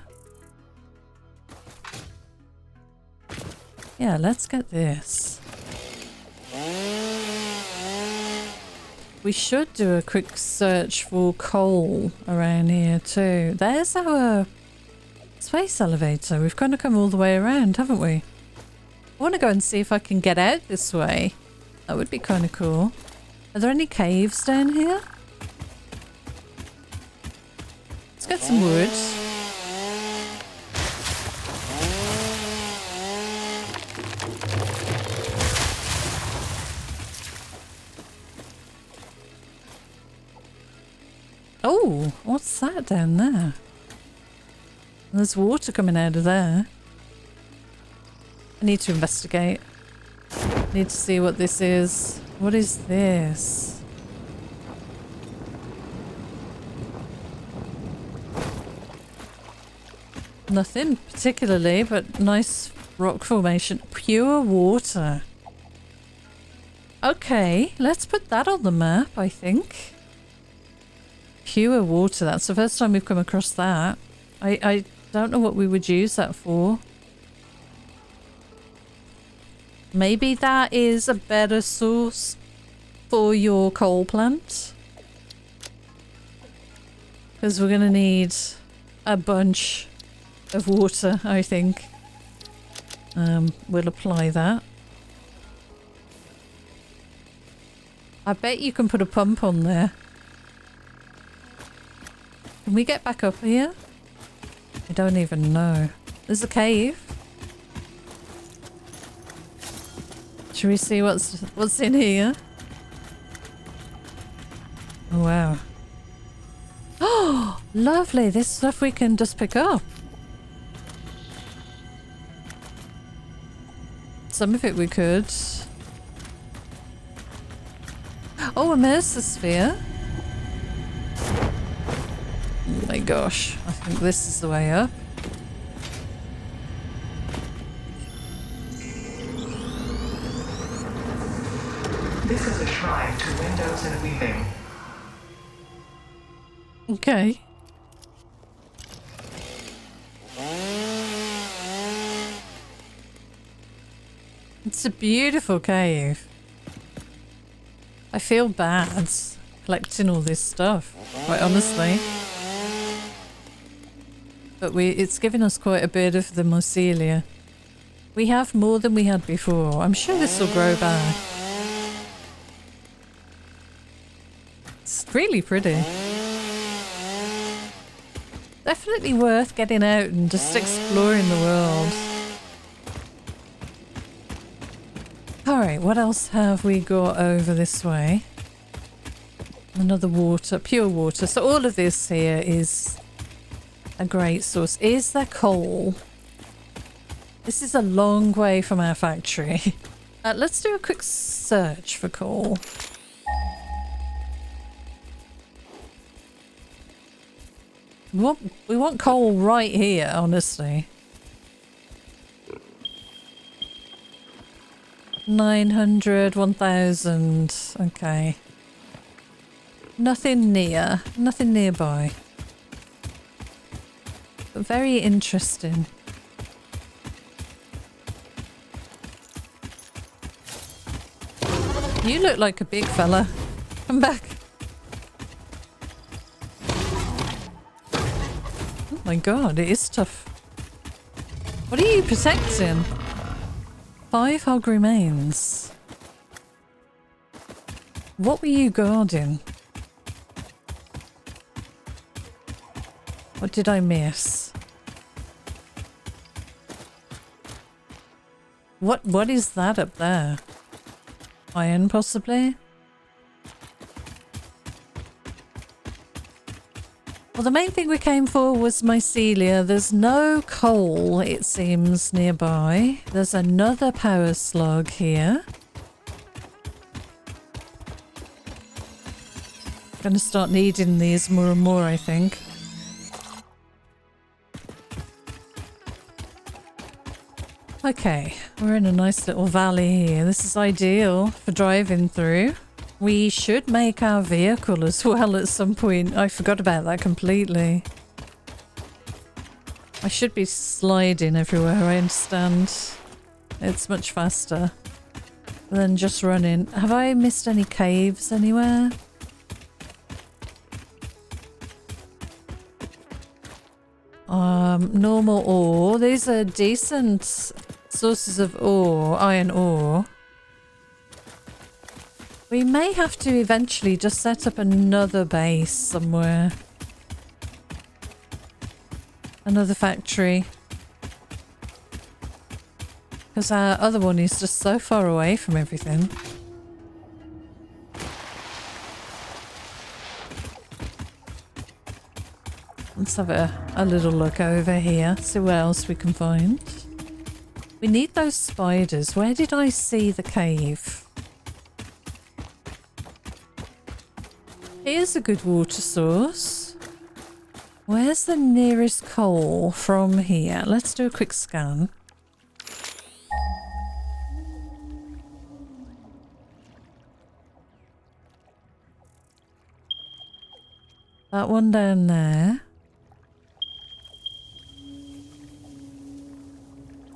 Yeah, let's get this. We should do a quick search for coal around here too. There's our space elevator. We've kind of come all the way around, haven't we? I want to go and see if I can get out this way. That would be kind of cool. Are there any caves down here? Let's get some wood. Oh, what's that down there? There's water coming out of there. I need to investigate. Need to see what this is. What is this? Nothing particularly, but nice rock formation. Pure water. Okay, let's put that on the map, I think. Pure water, that's the first time we've come across that. I don't know what we would use that for. Maybe that is a better source for your coal plant. Because we're going to need a bunch of water, I think. We'll apply that. I bet you can put a pump on there. Can we get back up here? I don't even know. There's a cave. Should we see what's in here? Oh, wow. Oh, lovely. This stuff we can just pick up. Some of it we could. Oh, a mesosphere. Oh my gosh. I think this is the way up. This is a shrine to windows and weaving. Okay. It's a beautiful cave. I feel bad collecting all this stuff, quite honestly. But it's given us quite a bit of the mycelia. We have more than we had before. I'm sure this will grow back. It's really pretty. Definitely worth getting out and just exploring the world. Alright, what else have we got over this way? Another water, pure water. So all of this here is a great source. Is there coal? This is a long way from our factory. Let's do a quick search for coal. We want coal right here, honestly. 900, 1000. Okay. Nothing near. Nothing nearby. But very interesting. You look like a big fella. Come back. Oh my god, it is tough. What are you protecting? 5 hog remains. What were you guarding? What did I miss? What is that up there? Iron, possibly? Well, the main thing we came for was mycelia. There's no coal, it seems, nearby. There's another power slug here. Gonna start needing these more and more, I think. Okay, we're in a nice little valley here. This is ideal for driving through. We should make our vehicle as well at some point. I forgot about that completely. I should be sliding everywhere, I understand. It's much faster than just running. Have I missed any caves anywhere? Normal ore. These are decent sources of ore, iron ore. We may have to eventually just set up another base somewhere. Another factory. Because our other one is just so far away from everything. Let's have a little look over here, see what else we can find. We need those spiders. Where did I see the cave? Here's a good water source. Where's the nearest coal from here? Let's do a quick scan. That one down there.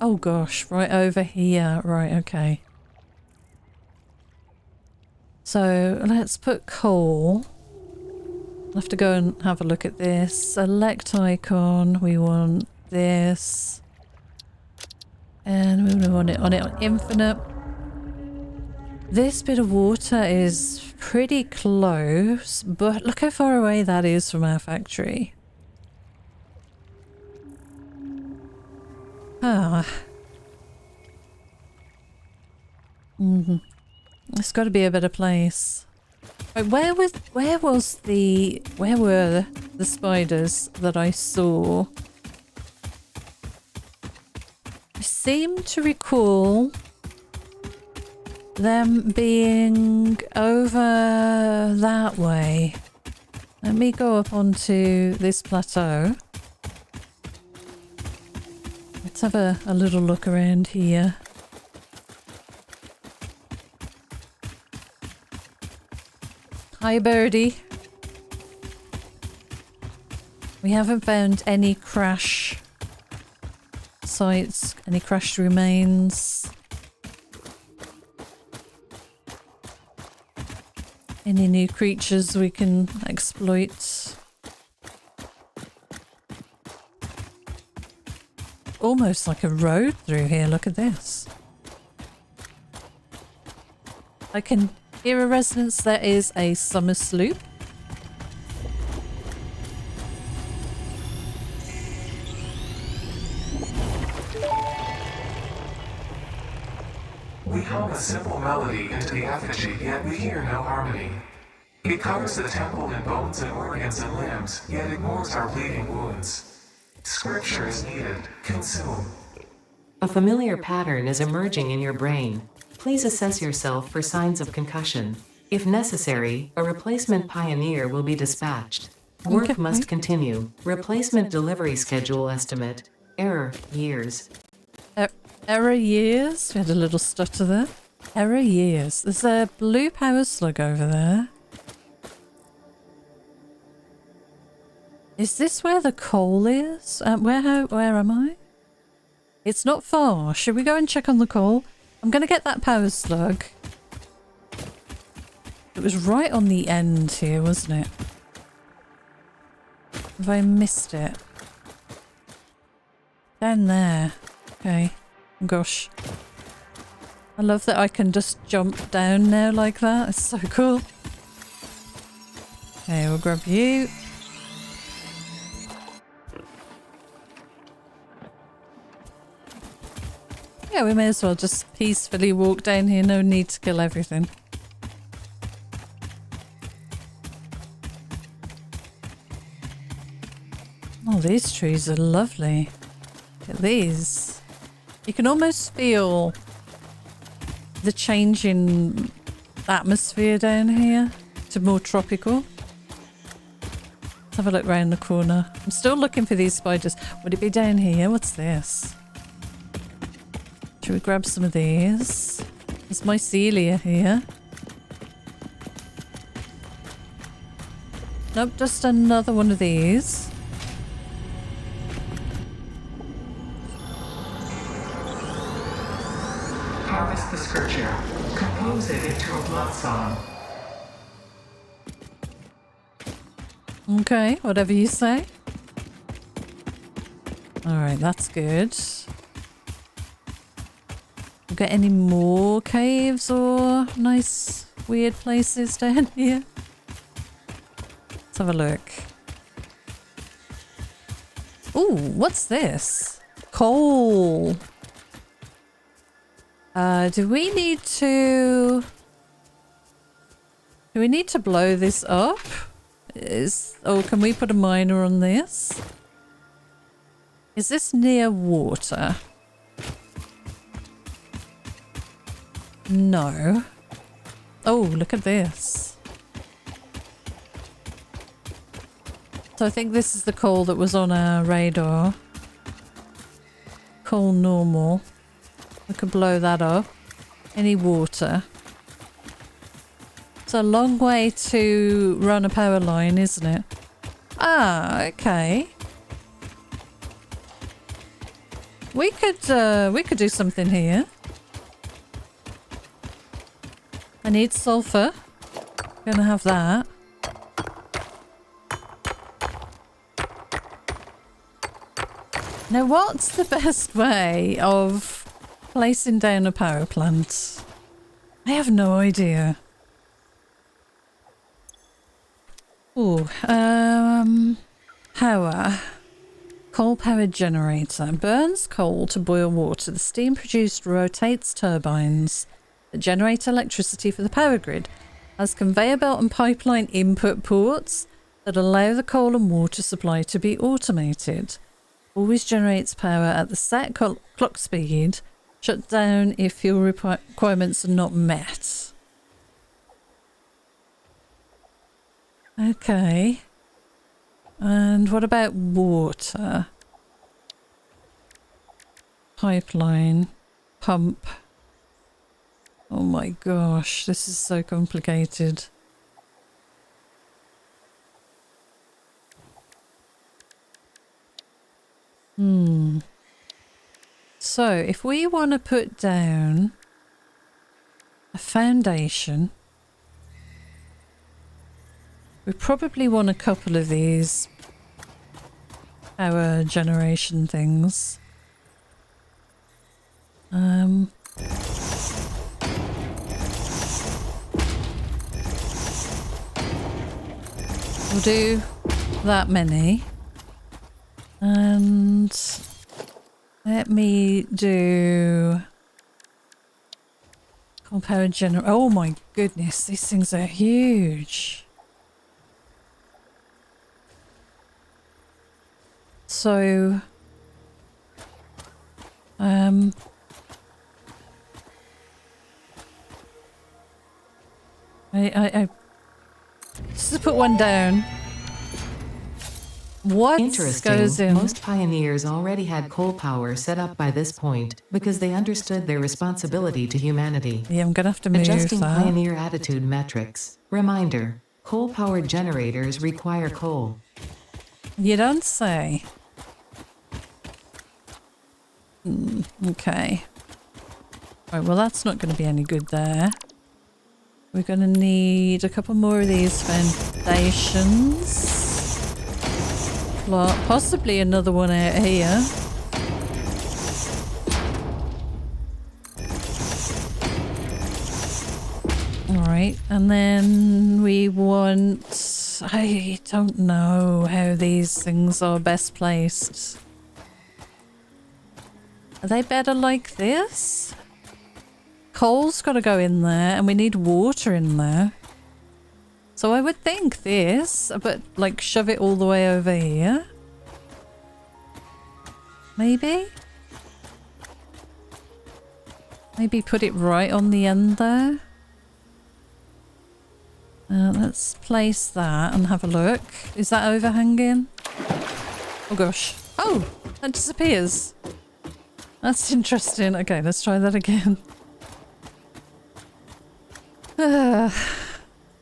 Oh gosh, right over here. Right, okay. So let's put coal. I'll have to go and have a look at this. Select icon. We want this. And we want it on infinite. This bit of water is pretty close, but look how far away that is from our factory. Ah. It's got to be a better place. Wait, where were the spiders that I saw? I seem to recall them being over that way. Let me go up onto this plateau. Let's have a little look around here. Hi, birdie. We haven't found any crash sites, any crashed remains. Any new creatures we can exploit. Almost like a road through here, look at this. I can hear a resonance. There is a summer sloop. We hum a simple melody into the effigy, yet we hear no harmony. It covers the temple in bones and organs and limbs, yet ignores our bleeding wounds. Scripture is needed. Consume. A familiar pattern is emerging in your brain. Please assess yourself for signs of concussion. If necessary, a replacement pioneer will be dispatched. Work must continue. Replacement delivery schedule estimate. Error, years. Error years? We had a little stutter there. Error years. There's a blue power slug over there. Is this where the coal is? Where am I? It's not far. Should we go and check on the coal? I'm going to get that power slug. It was right on the end here, wasn't it? Have I missed it? Down there. Okay. Gosh. I love that I can just jump down now like that. It's so cool. Okay, we'll grab you. Yeah, we may as well just peacefully walk down here. No need to kill everything. Oh, these trees are lovely. Look at these. You can almost feel the change in atmosphere down here to more tropical. Let's have a look round the corner. I'm still looking for these spiders. Would it be down here? What's this? Should we grab some of these? There's mycelia here. Nope, just another one of these. Harvest the scourger. Compose it into a blood song. Okay, whatever you say. Alright, that's good. Got any more caves or nice weird places down here? Let's have a look. Ooh, what's this? Coal. Do we need to blow this up? Can we put a miner on this? Is this near water? No. Oh, look at this. So I think this is the coal that was on our radar. Coal normal. We could blow that up. Any water. It's a long way to run a power line, isn't it? Ah, okay. We could do something here. I need sulfur. Gonna have that. Now, what's the best way of placing down a power plant? I have no idea. Oh, power. Coal-powered generator. Burns coal to boil water. The steam produced rotates turbines that generate electricity for the power grid. Has conveyor belt and pipeline input ports that allow the coal and water supply to be automated. Always generates power at the set clock speed. Shut down if fuel requirements are not met. Okay. And what about water? Pipeline. Pump. Oh my gosh, this is so complicated. So, if we want to put down a foundation, we probably want a couple of these power generation things. We'll do that many. And let me do power generator. Oh my goodness, these things are huge. So, I just put one down. What Interesting. goes in? Most pioneers already had coal power set up by this point because they understood their responsibility to humanity. Yeah, I'm gonna have to move Adjusting that. pioneer attitude metrics. Reminder: coal-powered generators require coal. You don't say. Okay. Right, well that's not going to be any good there. We're going to need a couple more of these foundations. Possibly another one out here. Alright, and then we want... I don't know how these things are best placed. Are they better like this? Coal's got to go in there and we need water in there. So I would think this, but like shove it all the way over here. Maybe? Maybe put it right on the end there. Let's place that and have a look. Is that overhanging? Oh gosh. Oh! That disappears. That's interesting. Okay, let's try that again.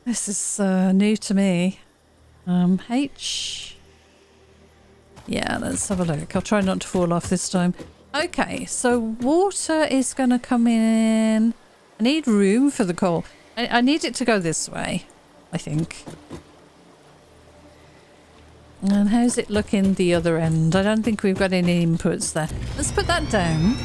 This is new to me. H. Yeah, let's have a look. I'll try not to fall off this time. Okay, so water is going to come in. I need room for the coal. I need it to go this way, I think. And how's it looking the other end? I don't think we've got any inputs there. Let's put that down.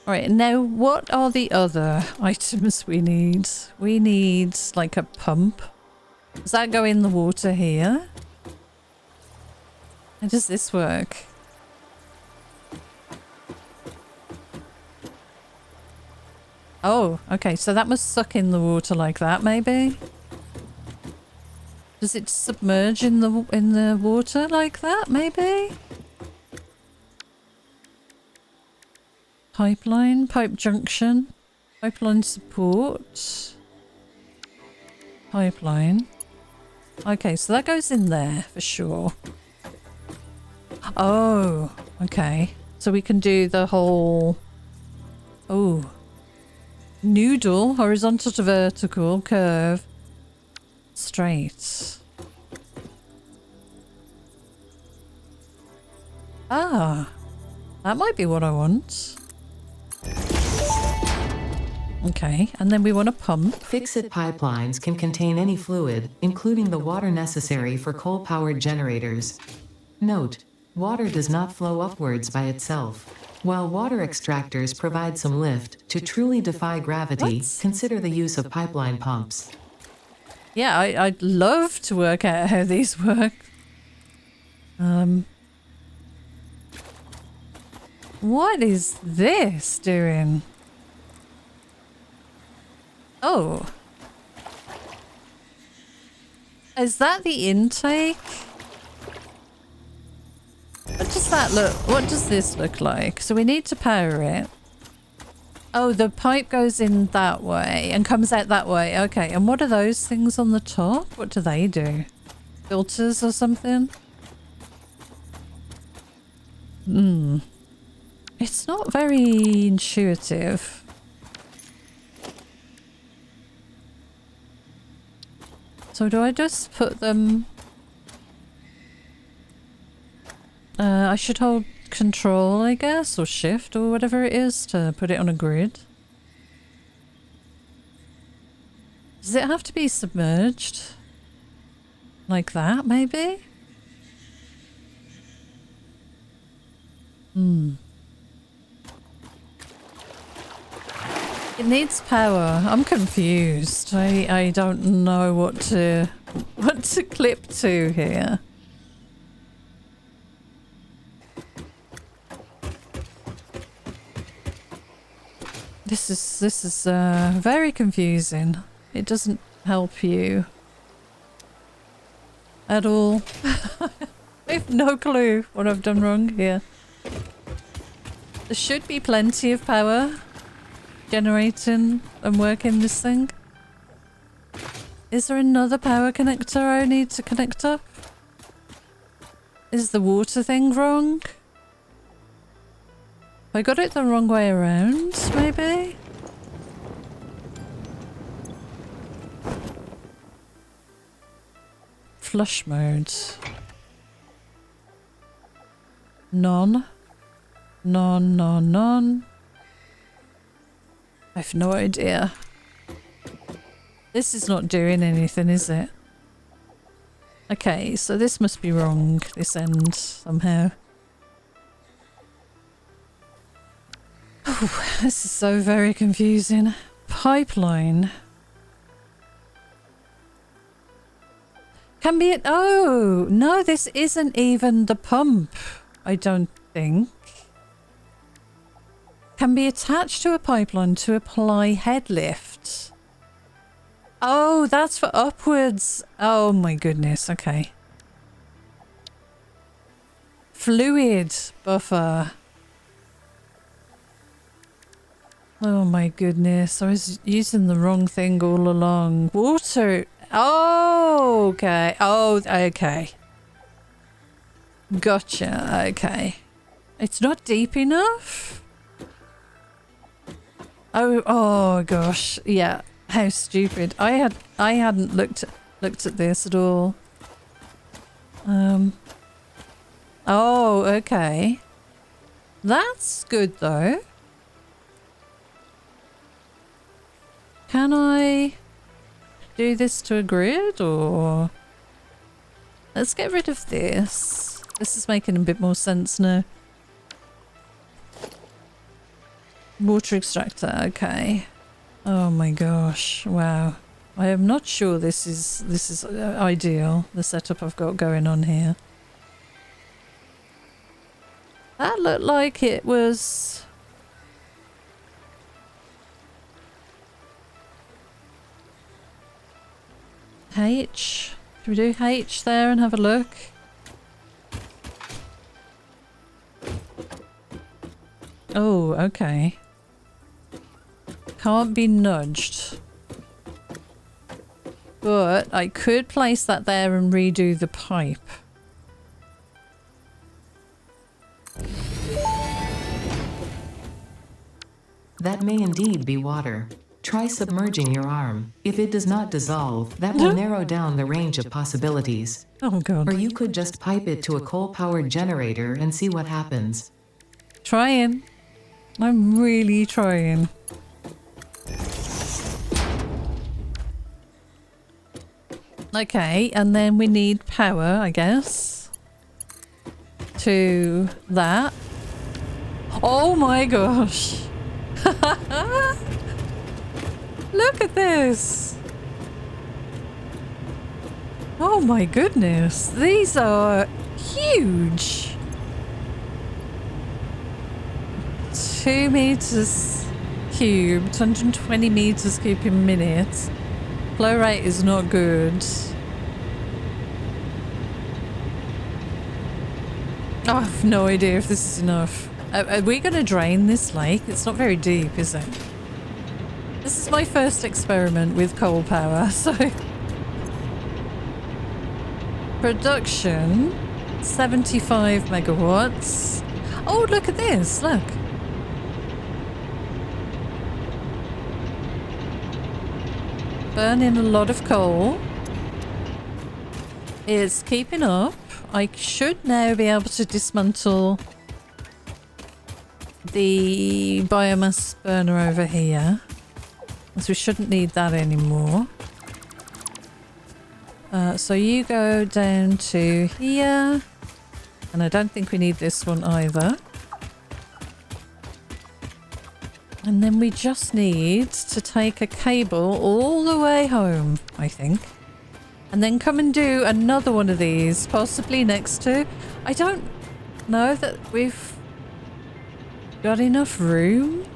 Alright, now what are the other items we need? We need like a pump. Does that go in the water here? How does this work? Oh, okay, so that must suck in the water like that, maybe? Does it submerge in the water like that, maybe? Pipeline, pipe junction, pipeline support, pipeline. Okay, so that goes in there for sure. Oh, okay. So we can do the whole... Oh. Noodle, horizontal to vertical, curve, straight. Ah, that might be what I want. Okay, and then we want a pump. Fixed pipelines can contain any fluid, including the water necessary for coal-powered generators. Note, water does not flow upwards by itself. While water extractors provide some lift, to truly defy gravity, What? consider the use of pipeline pumps. Yeah, I'd love to work out how these work. What is this doing? Oh. Is that the intake? What does that look? What does this look like? So we need to power it. Oh, the pipe goes in that way and comes out that way. Okay, and what are those things on the top? What do they do? Filters or something? It's not very intuitive. So do I just put them... I should hold control, I guess, or shift, or whatever it is, to put it on a grid. Does it have to be submerged? Like that, maybe? It needs power. I'm confused. I don't know what to clip to here. This is very confusing. It doesn't help you at all. I have no clue what I've done wrong here. There should be plenty of power generating and working this thing. Is there another power connector I need to connect up? Is the water thing wrong? I got it the wrong way around, maybe? Flush mode. None. None, none, none. I have no idea. This is not doing anything, is it? Okay, so this must be wrong, this end, somehow. Oh, this is so very confusing. Pipeline. Can be it. Oh, no, this isn't even the pump. I don't think. Can be attached to a pipeline to apply head lift. Oh, that's for upwards. Oh my goodness. Okay. Fluid buffer. Oh my goodness. I was using the wrong thing all along. Water. Oh, okay. Oh, okay. Gotcha. Okay. It's not deep enough? Oh gosh. Yeah. How stupid. I hadn't looked at this at all. Oh, okay. That's good though. Can I do this to a grid or... Let's get rid of this. This is making a bit more sense now. Water extractor, okay. Oh my gosh, wow. I am not sure this is ideal, the setup I've got going on here. That looked like it was... H? Should we do H there and have a look? Oh, okay. Can't be nudged. But I could place that there and redo the pipe. That may indeed be water. Try submerging your arm. If it does not dissolve, that will narrow down the range of possibilities. Oh god. Or you could just pipe it to a coal-powered generator and see what happens. Trying. I'm really trying. Okay, and then we need power, I guess, to that. Oh my gosh. Look at this. Oh my goodness. These are huge. 2 meters cubed, 120 meters cubed per minute. Flow rate is not good. Oh, I have no idea if this is enough. Are we going to drain this lake? It's not very deep, is it? This is my first experiment with coal power, so... Production, 75 megawatts. Oh, look at this, look. Burning a lot of coal. It's keeping up. I should now be able to dismantle the biomass burner over here, as we shouldn't need that anymore. So you go down to here, and I don't think we need this one either. And then we just need to take a cable all the way home, I think. And then come and do another one of these, possibly next to... I don't know that we've got enough room.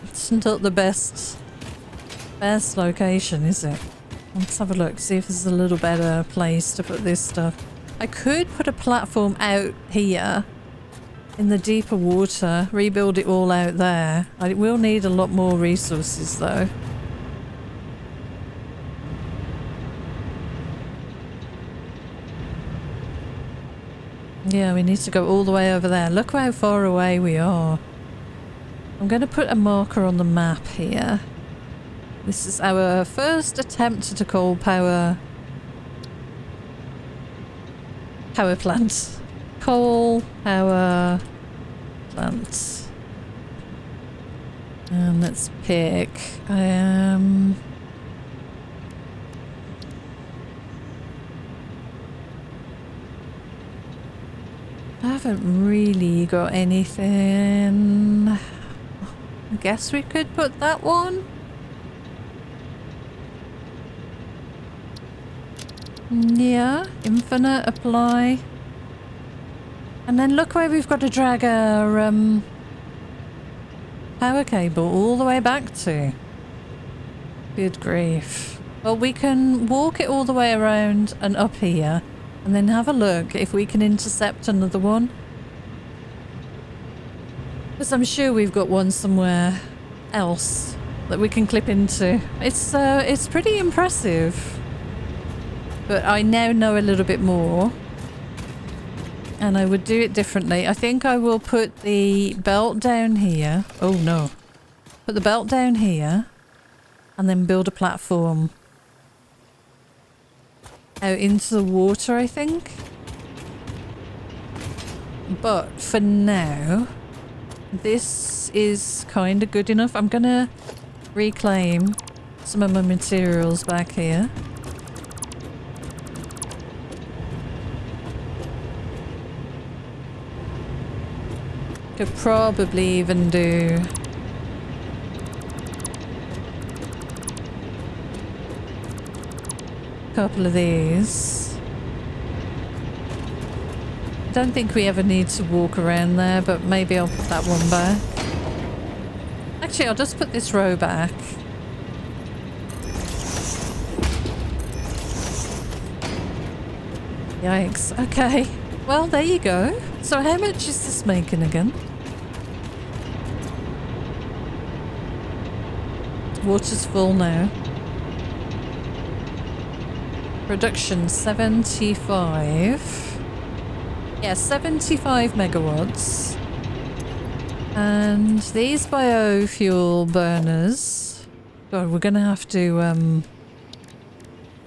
It's not the best location, is it? Let's have a look, see if there's a little better place to put this stuff. I could put a platform out here in the deeper water, rebuild it all out there. I will need a lot more resources though. Yeah, we need to go all the way over there. Look how far away we are. I'm going to put a marker on the map here. This is our first attempt at a coal power plant. Coal power plant. And let's pick I haven't really got anything. I guess we could put that one. Yeah, infinite apply. And then look where we've got to drag our power cable all the way back to. Good grief. Well, we can walk it all the way around and up here and then have a look if we can intercept another one. Because I'm sure we've got one somewhere else that we can clip into. It's pretty impressive. But I now know a little bit more. And I would do it differently. I think I will put the belt down here. Oh no. Put the belt down here. And then build a platform. Out into the water, I think. But for now, this is kind of good enough. I'm going to reclaim some of my materials back here. Could probably even do a couple of these. I don't think we ever need to walk around there, but maybe I'll put that one back. Actually, I'll just put this row back. Yikes. Okay. Well, there you go. So how much is this making again? Water's full now. Production 75. Yeah, 75 megawatts. And these biofuel burners. God, we're gonna have to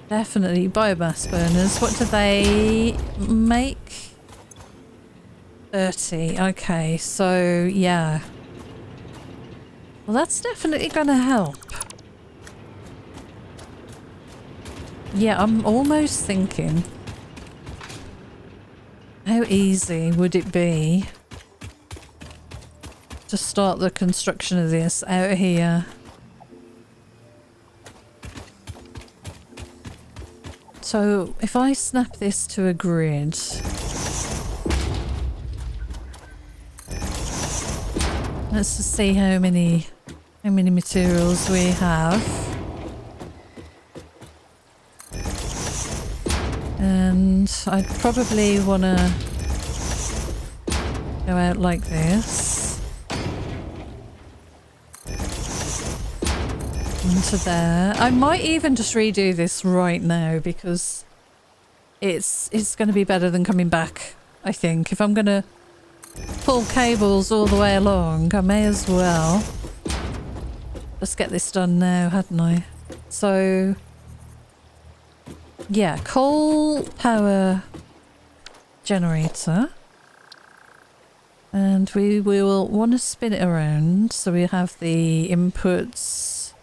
definitely biomass burners. What do they make? 30. Okay, so yeah. Well, that's definitely gonna help. Yeah, I'm almost thinking, how easy would it be to start the construction of this out here? So if I snap this to a grid, let's just see how many materials we have. And I'd probably want to go out like this. Into there. I might even just redo this right now because it's going to be better than coming back, I think. If I'm going to pull cables all the way along, I may as well just get this done now, hadn't I? So yeah, coal power generator. And we will want to spin it around so we have the inputs.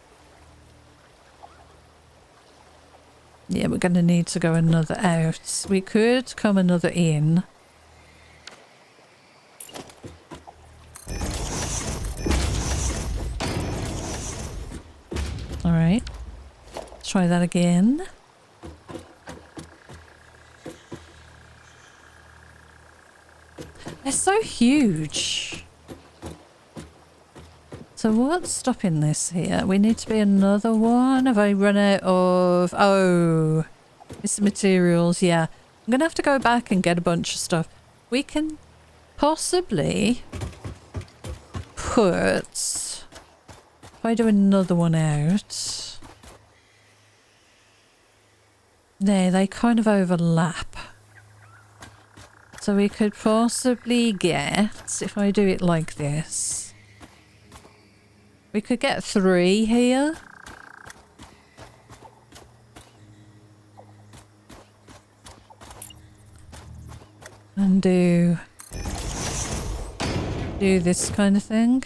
Yeah, we're going to need to go another out. We could come another in. Alright. Try that again. They're so huge. So what's stopping this here? We need to be another one. Have I run out of... Oh, it's the materials. Yeah. I'm going to have to go back and get a bunch of stuff. We can possibly put... If I do another one out... No, they kind of overlap. So we could possibly get, if I do it like this, we could get 3 here. And do this kind of thing.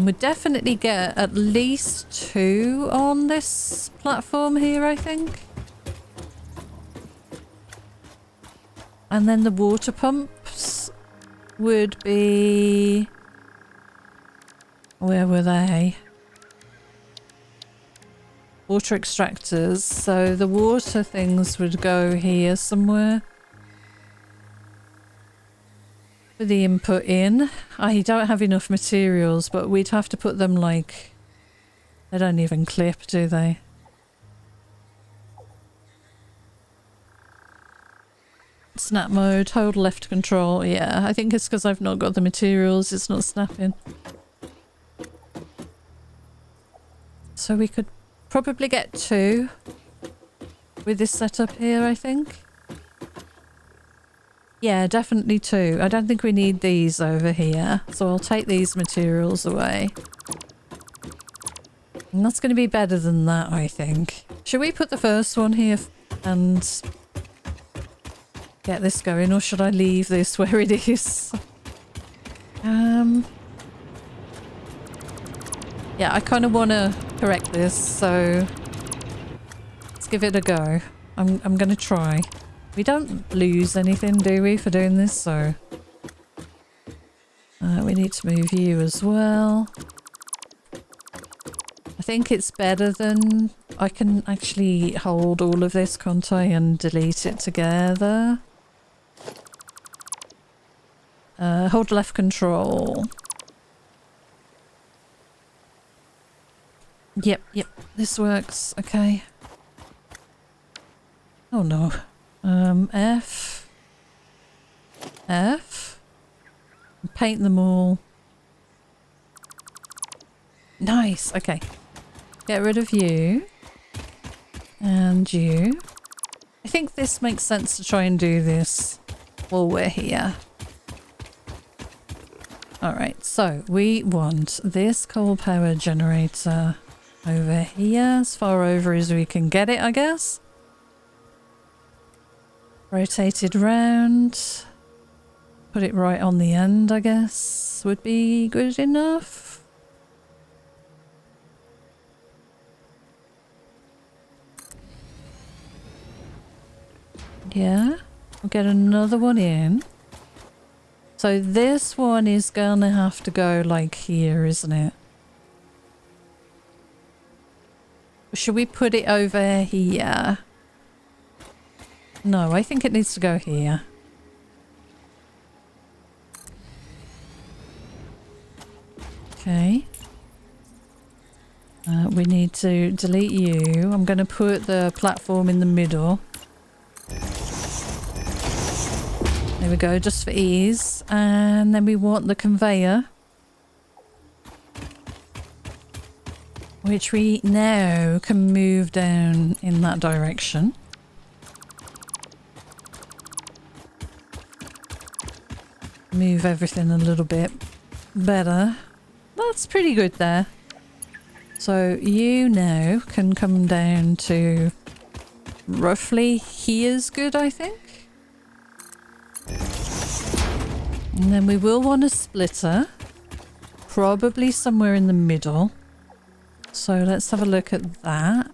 We'd definitely get at least 2 on this platform here, I think. And then the water pumps would be... Where were they? water extractors. So the water things would go here somewhere. For the input in. I don't have enough materials, but we'd have to put them like... They don't even clip, do they? Snap mode, hold left control. Yeah, I think it's because I've not got the materials, it's not snapping. So we could probably get 2 with this setup here, I think. Yeah, definitely 2. I don't think we need these over here, so I'll take these materials away. And that's going to be better than that, I think. Should we put the first one here and get this going, or should I leave this where it is? Yeah, I kind of want to correct this, so let's give it a go. I'm going to try. We don't lose anything, do we, for doing this? So we need to move you as well. I think it's better than... I can actually hold all of this, can't I, and delete it together. Hold left control. Yep, this works. Okay. Oh no. F. Paint them all. Nice, okay. Get rid of you. And you. I think this makes sense to try and do this while we're here. Alright, so we want this coal power generator over here, as far over as we can get it, I guess. Rotated round. Put it right on the end, I guess, would be good enough. Yeah, we'll get another one in. So this one is gonna have to go like here, isn't it? Should we put it over here? No, I think it needs to go here. Okay. We need to delete you. I'm going to put the platform in the middle. There we go, just for ease. And then we want the conveyor, which we now can move down in that direction. Move everything a little bit better. That's pretty good there. So you now can come down to roughly here's good, I think. And then we will want a splitter, probably somewhere in the middle. So let's have a look at that.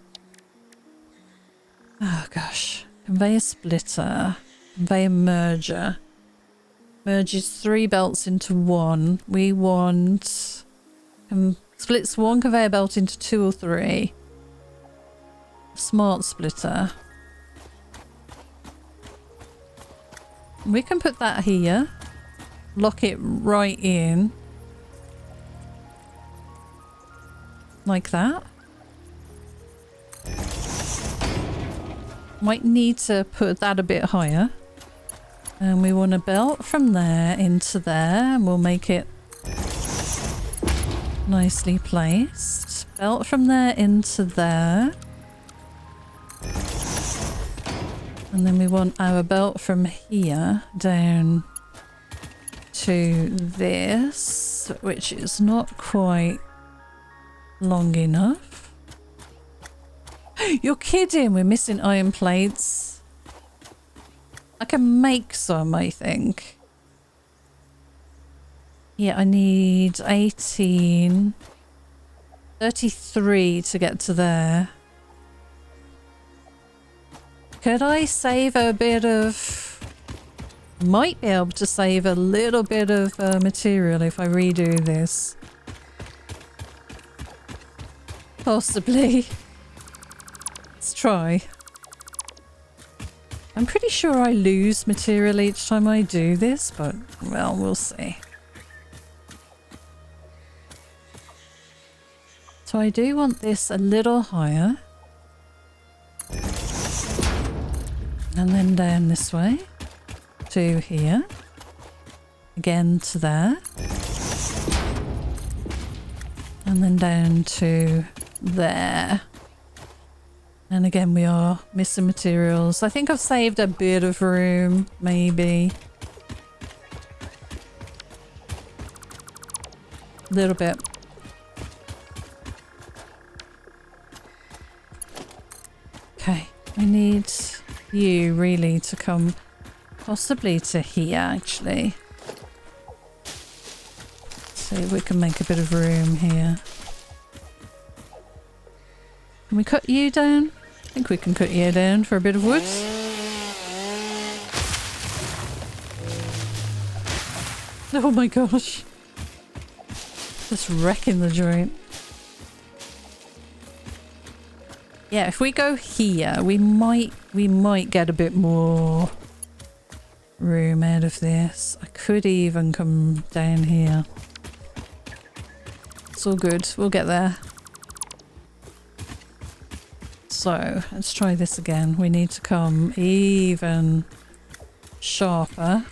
Oh gosh. Conveyor splitter, conveyor merger. Merges 3 belts into 1. We want... splits 1 conveyor belt into 2 or 3. Smart splitter. We can put that here. Lock it right in. Like that. Might need to put that a bit higher. And we want a belt from there into there, and we'll make it nicely placed. Belt from there into there. And then we want our belt from here down to this, which is not quite long enough. You're kidding! We're missing iron plates. I can make some, I think. Yeah, I need 18. 33 to get to there. Could I save a bit of... Might be able to save a little bit of material if I redo this. Possibly. try. I'm pretty sure I lose material each time I do this, but well, we'll see. So I do want this a little higher. And then down this way to here. Again to there. And then down to there. And again, we are missing materials. I think I've saved a bit of room, maybe. A little bit. Okay, I need you really to come possibly to here, actually. See if we can make a bit of room here. Can we cut you down? I think we can cut you down for a bit of wood. Oh my gosh. Just wrecking the joint. Yeah, if we go here, we might get a bit more room out of this. I could even come down here. It's all good. We'll get there. So, let's try this again. We need to come even sharper.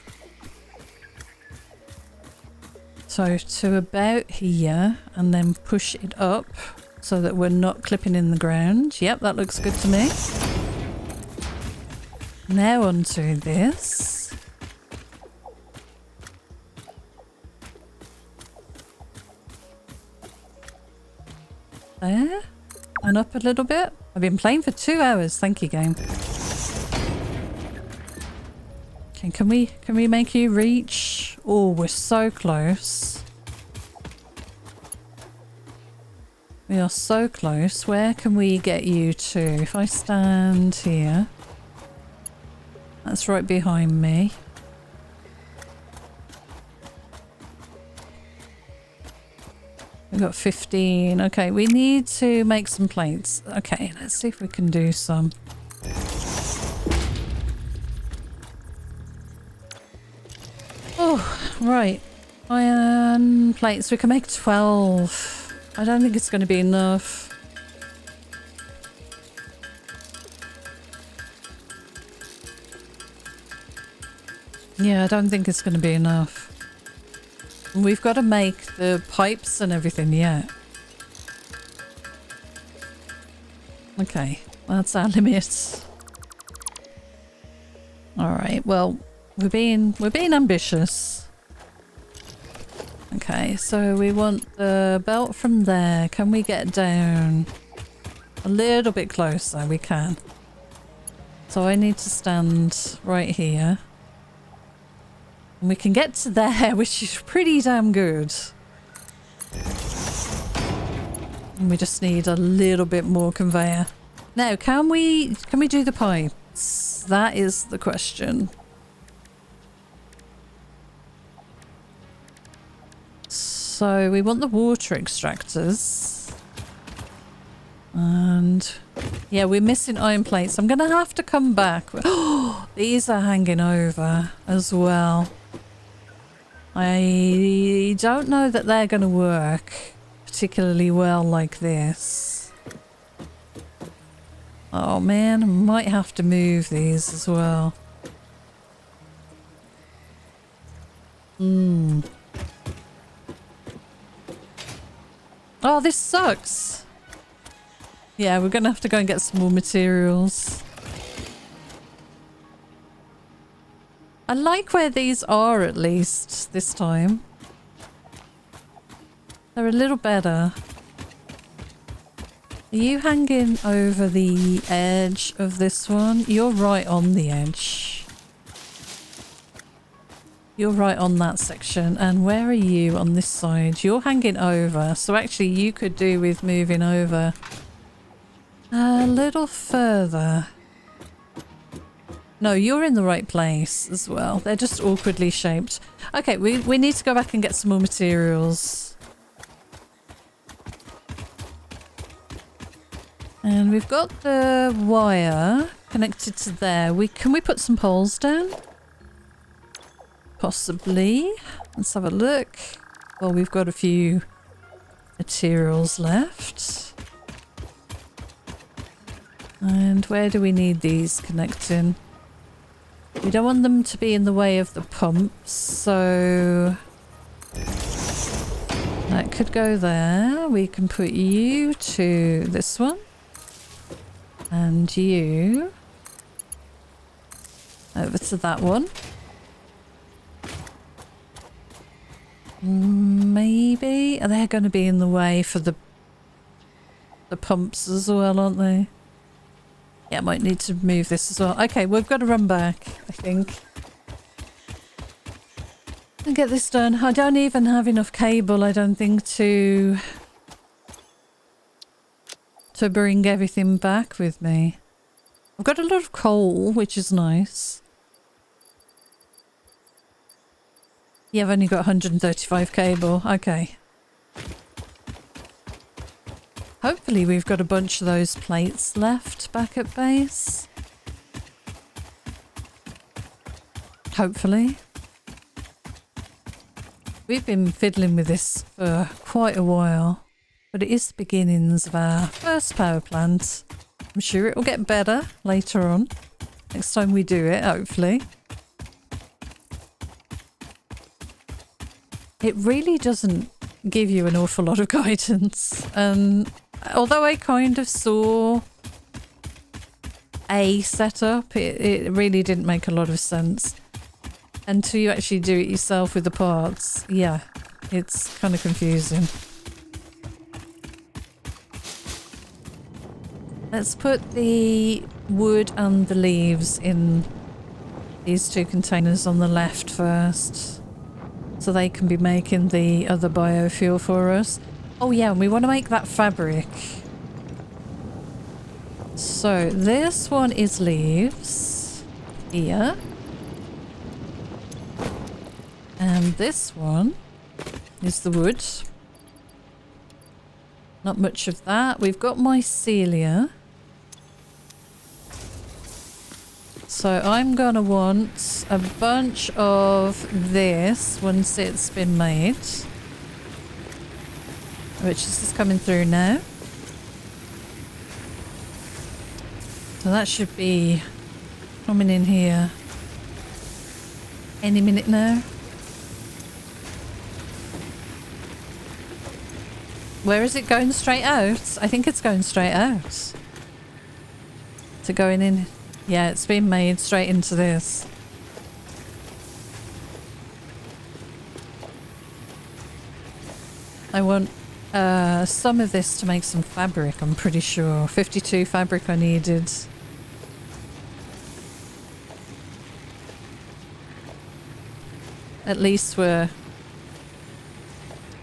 So, to about here, and then push it up so that we're not clipping in the ground. Yep, that looks good to me. Now onto this. There. And up a little bit. I've been playing for 2 hours. Thank you, game. Okay, can we make you reach? Oh, we're so close. We are so close. Where can we get you to? If I stand here. That's right behind me. We've got 15. Okay, we need to make some plates. Okay, let's see if we can do some. Oh, right. Iron plates. We can make 12. I don't think it's going to be enough. Yeah, I don't think it's going to be enough. We've got to make the pipes and everything yet. Okay, that's our limit. Alright, well, we're being ambitious. Okay, so we want the belt from there. Can we get down a little bit closer? We can. So I need to stand right here. And we can get to there, which is pretty damn good. And we just need a little bit more conveyor. Now, can we do the pipes? That is the question. So we want the water extractors. And yeah, we're missing iron plates. I'm going to have to come back. Oh, these are hanging over as well. I don't know that they're going to work particularly well like this. Oh man, I might have to move these as well. Oh, this sucks. Yeah, we're going to have to go and get some more materials. I like where these are, at least, this time. They're a little better. Are you hanging over the edge of this one? You're right on the edge. You're right on that section. And where are you on this side? You're hanging over. So actually you could do with moving over a little further. No, you're in the right place as well. They're just awkwardly shaped. Okay, we need to go back and get some more materials. And And we've got the wire connected to there. Can we put some poles down? Possibly. Let's have a look. Well, we've got a few materials left. And where do we need these connecting? We don't want them to be in the way of the pumps, so that could go there. We can put you to this one. And you over to that one. Maybe. They're going to be in the way for the pumps as well, aren't they? Yeah, might need to move this as well. Okay, we've got to run back, I think. And get this done. I don't even have enough cable, I don't think, to bring everything back with me. I've got a lot of coal, which is nice. Yeah, I've only got 135 cable. Okay. Hopefully we've got a bunch of those plates left back at base. Hopefully. We've been fiddling with this for quite a while, but it is the beginnings of our first power plant. I'm sure it will get better later on. Next time we do it, hopefully. It really doesn't give you an awful lot of guidance. Although I kind of saw a setup, it really didn't make a lot of sense. Until you actually do it yourself with the parts, yeah, it's kind of confusing. Let's put the wood and the leaves in these two containers on the left first, so they can be making the other biofuel for us. Oh yeah, and we want to make that fabric. So this one is leaves here. And this one is the wood. Not much of that. We've got mycelia. So I'm going to want a bunch of this once it's been made. Which is just coming through now. So that should be coming in here any minute now. Where is it going? Straight out? I think it's going straight out. To going in. Yeah, it's been made straight into this. I want some of this to make some fabric, I'm pretty sure. 52 fabric I needed. At least we're...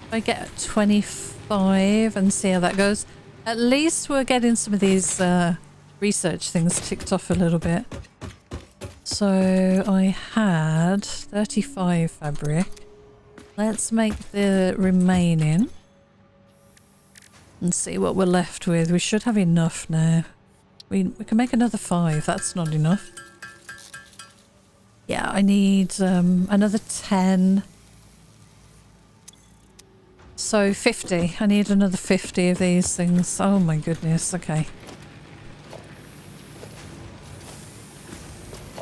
If I get 25 and see how that goes. At least we're getting some of these research things ticked off a little bit. So I had 35 fabric. Let's make the remaining and see what we're left with. We should have enough now. We can make another 5. That's not enough. Yeah, I need another 10. So 50. I need another 50 of these things. Oh my goodness. Okay.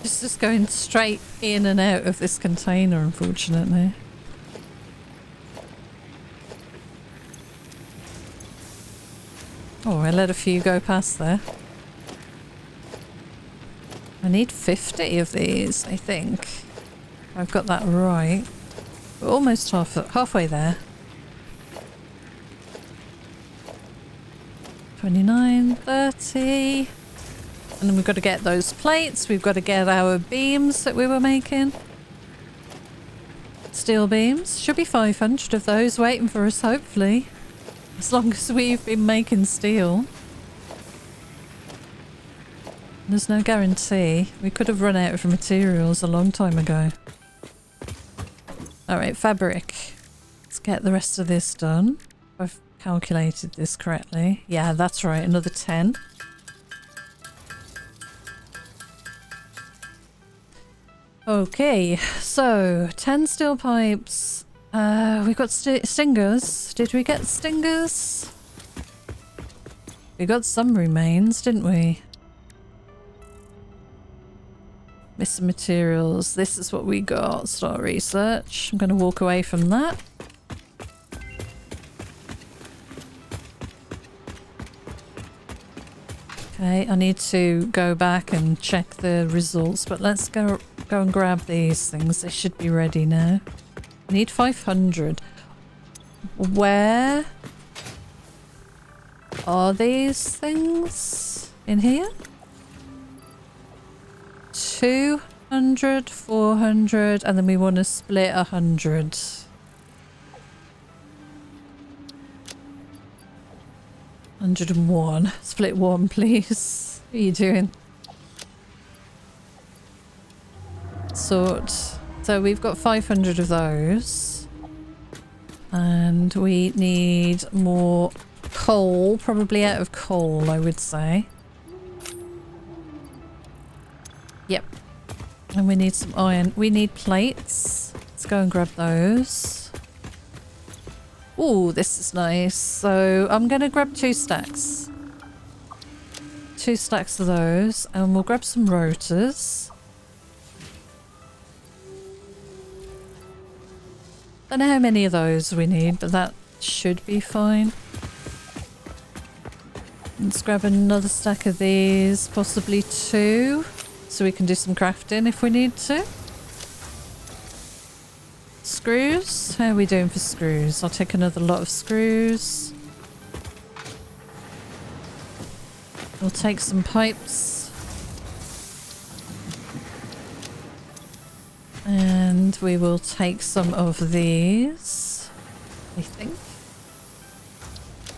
It's just going straight in and out of this container, unfortunately. Oh, I let a few go past there. I need 50 of these, I think. I've got that right. We're almost halfway there. 29, 30. And then we've got to get those plates. We've got to get our beams that we were making. Steel beams. Should be 500 of those waiting for us, hopefully. As long as we've been making steel. There's no guarantee. We could have run out of materials a long time ago. Alright, fabric. Let's get the rest of this done. I've calculated this correctly. Yeah, that's right. Another 10. Okay, so 10 steel pipes. We got stingers. Did we get stingers? We got some remains, didn't we? Missing materials. This is what we got. Start research. I'm going to walk away from that. Okay, I need to go back and check the results, but let's go and grab these things. They should be ready now. Need 500. Where are these things? In here? 200, 400, and then we want to split 100. $101. Split one, please. What are you doing? Sort. So we've got 500 of those. And we need more coal. Probably out of coal, I would say. Yep. And we need some iron. We need plates. Let's go and grab those. Oh, this is nice. So I'm going to grab 2 stacks. 2 stacks of those. And we'll grab some rotors. Don't know how many of those we need, but that should be fine. Let's grab another stack of these. Possibly 2. So we can do some crafting if we need to. Screws? How are we doing for screws? I'll take another lot of screws. We'll take some pipes. And we will take some of these, I think.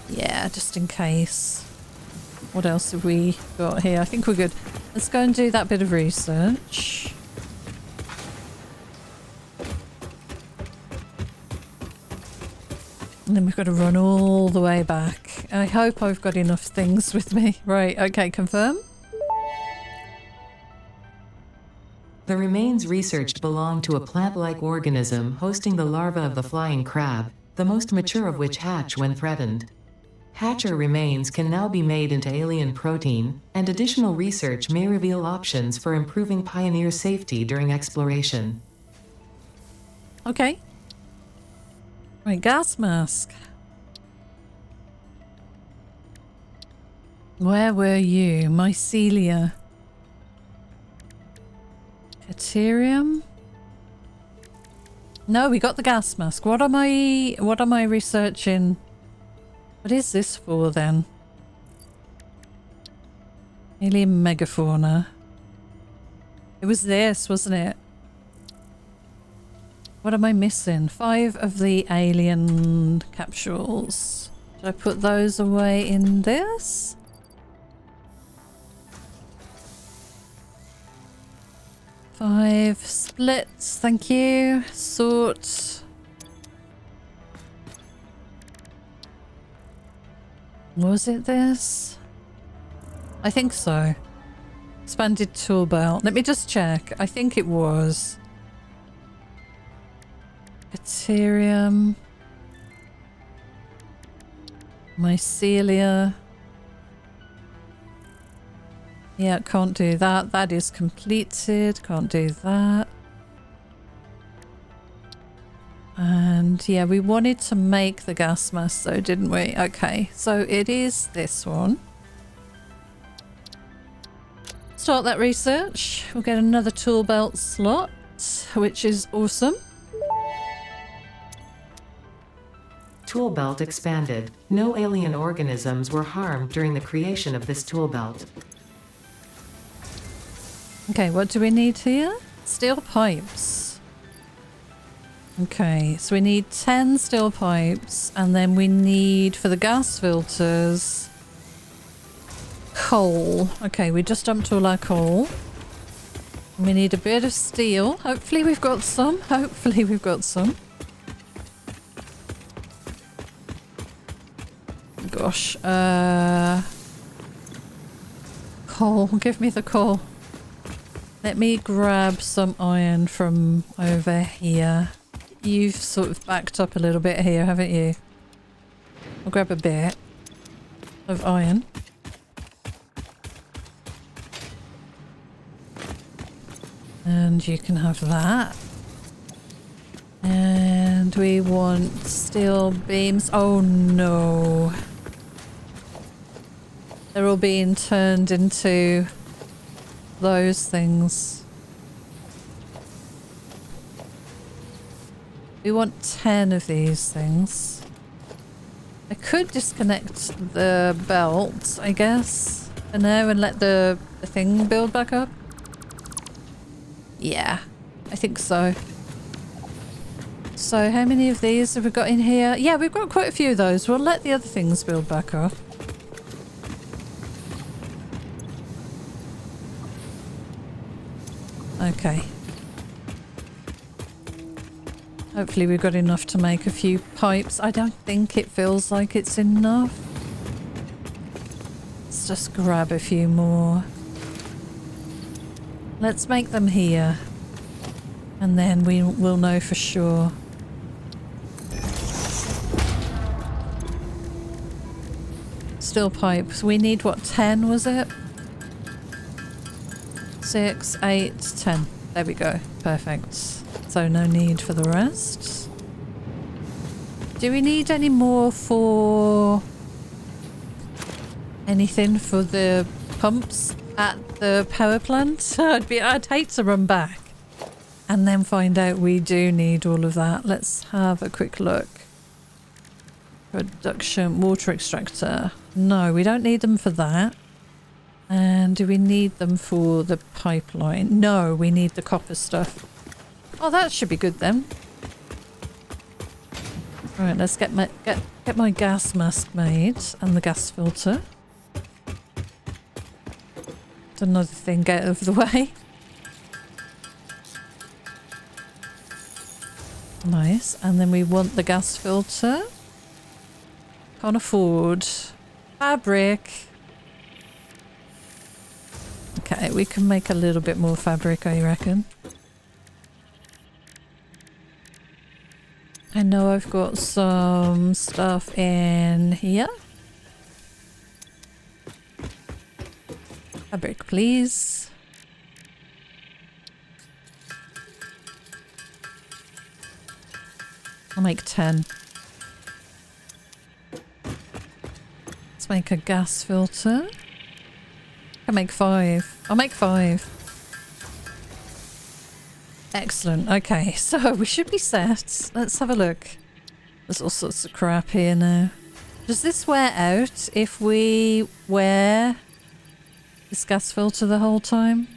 Yeah, just in case. What else have we got here? I think we're good. Let's go and do that bit of research. And then we've got to run all the way back. I hope I've got enough things with me. Right, okay, confirm. The remains researched belong to a plant-like organism hosting the larva of the flying crab, the most mature of which hatch when threatened. Hatcher remains can now be made into alien protein, and additional research may reveal options for improving pioneer safety during exploration. Okay. Right, gas mask. Where were you? Mycelia. Deuterium? No, we got the gas mask. What am I researching? What is this for then? Alien megafauna. It was this, wasn't it? What am I missing? 5 of the alien capsules. Should I put those away in this? Five splits, thank you. Sort. Was it this? I think so. Expanded tool belt. Let me just check. I think it was. Deuterium. Mycelia. Yeah, can't do that. That is completed. Can't do that. And yeah, we wanted to make the gas mask though, didn't we? Okay, so it is this one. Start that research. We'll get another tool belt slot, which is awesome. Tool belt expanded. No alien organisms were harmed during the creation of this tool belt. Okay, what do we need here? Steel pipes. Okay, so we need 10 steel pipes, and then we need, for the gas filters, coal. Okay, we just dumped all our coal. We need a bit of steel. Hopefully we've got some. Hopefully we've got some. Gosh. Coal. Give me the coal. Let me grab some iron from over here. You've sort of backed up a little bit here, haven't you? I'll grab a bit of iron. And you can have that. And we want steel beams. Oh no. They're all being turned into those things. We want 10 of these things. I could disconnect the belt, I guess, for now and let the thing build back up. Yeah, I think so. So how many of these have we got in here? Yeah, we've got quite a few of those. We'll let the other things build back up. Okay. Hopefully we've got enough to make a few pipes. I don't think it feels like it's enough. Let's just grab a few more. Let's make them here. And then we will know for sure. Steel pipes. We need what, 10 was it? 6, 8, 10. There we go. Perfect. So no need for the rest. Do we need any more for anything for the pumps at the power plant? I'd hate to run back and then find out we do need all of that. Let's have a quick look. Production water extractor. No, we don't need them for that. And do we need them for the pipeline? No, we need the copper stuff. Oh, that should be good then. Right, let's get my gas mask made and the gas filter. Another thing out of the way. Nice. And then we want the gas filter. Can't afford fabric. Okay, we can make a little bit more fabric, I reckon. I know I've got some stuff in here. Fabric, please. I'll make 10. Let's make a gas filter. I'll make 5. I'll make 5. Excellent. Okay, so we should be set. Let's have a look. There's all sorts of crap here now. Does this wear out if we wear this gas filter the whole time?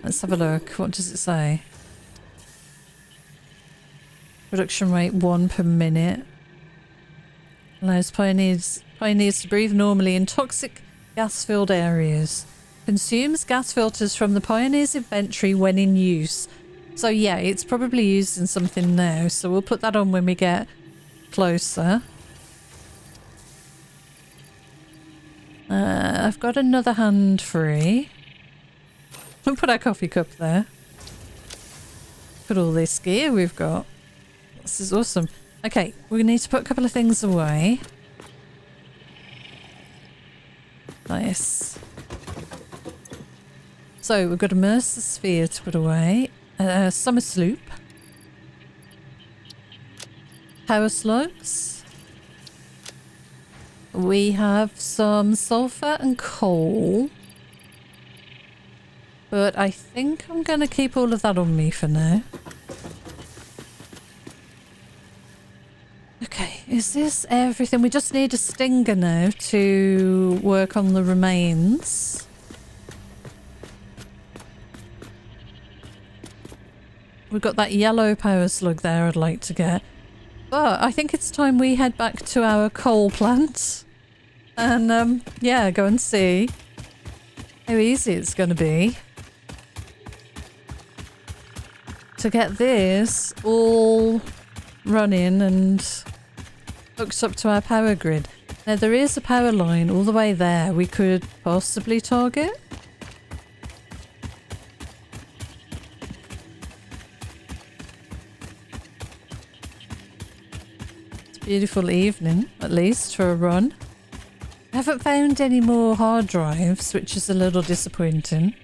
Let's have a look. What does it say? Production rate 1 per minute. Allows pioneers to breathe normally in toxic gas-filled areas. Consumes gas filters from the Pioneer's inventory when in use. So yeah, it's probably used in something now, so we'll put that on when we get closer. I've got another hand free. We'll put our coffee cup there. Put all this gear we've got. This is awesome. Okay, we need to put a couple of things away. Nice. So we've got a Mercer sphere to put away, summer sloop, power slugs. We have some sulfur and coal, but I think I'm going to keep all of that on me for now. Okay, is this everything? We just need a stinger now to work on the remains. We've got that yellow power slug there I'd like to get. But I think it's time we head back to our coal plant. And, yeah, go and see how easy it's going to be to get this all running and hooked up to our power grid. Now, there is a power line all the way there we could possibly target. Beautiful evening, at least, for a run. I haven't found any more hard drives, which is a little disappointing.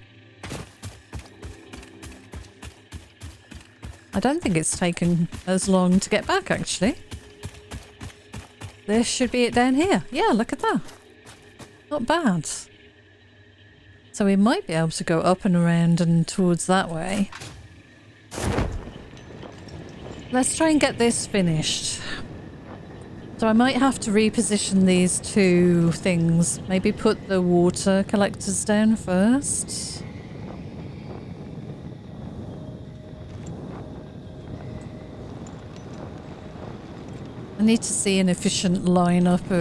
I don't think it's taken as long to get back, actually. This should be it down here. Yeah, look at that. Not bad. So we might be able to go up and around and towards that way. Let's try and get this finished. So I might have to reposition these two things. Maybe put the water collectors down first. I need to see an efficient lineup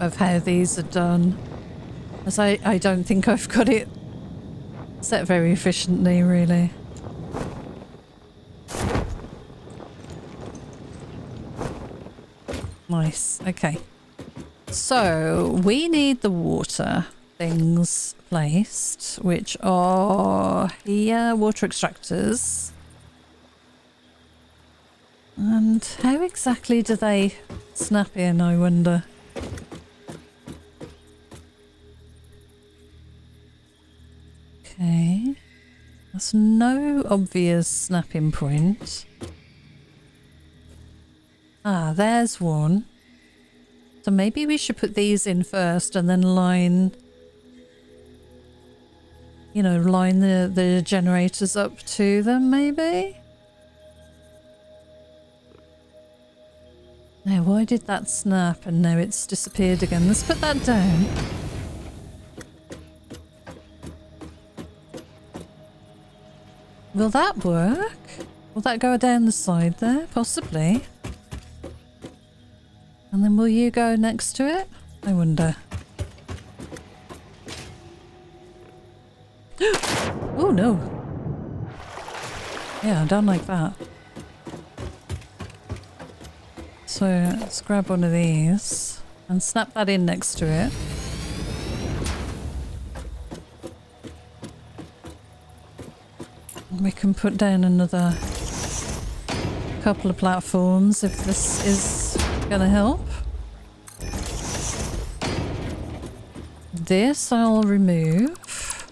of how these are done. As I don't think I've got it set very efficiently, really. Nice. Okay. So we need the water things placed, which are here, water extractors. And how exactly do they snap in, I wonder? Okay. There's no obvious snapping point. Ah, there's one. So maybe we should put these in first and then line, you know, line the generators up to them, maybe? Now, why did that snap and now it's disappeared again? Let's put that down. Will that work? Will that go down the side there? Possibly. And then will you go next to it? I wonder. Oh no. Yeah, I don't like that. So let's grab one of these and snap that in next to it. We can put down another couple of platforms if this is gonna help. This I'll remove.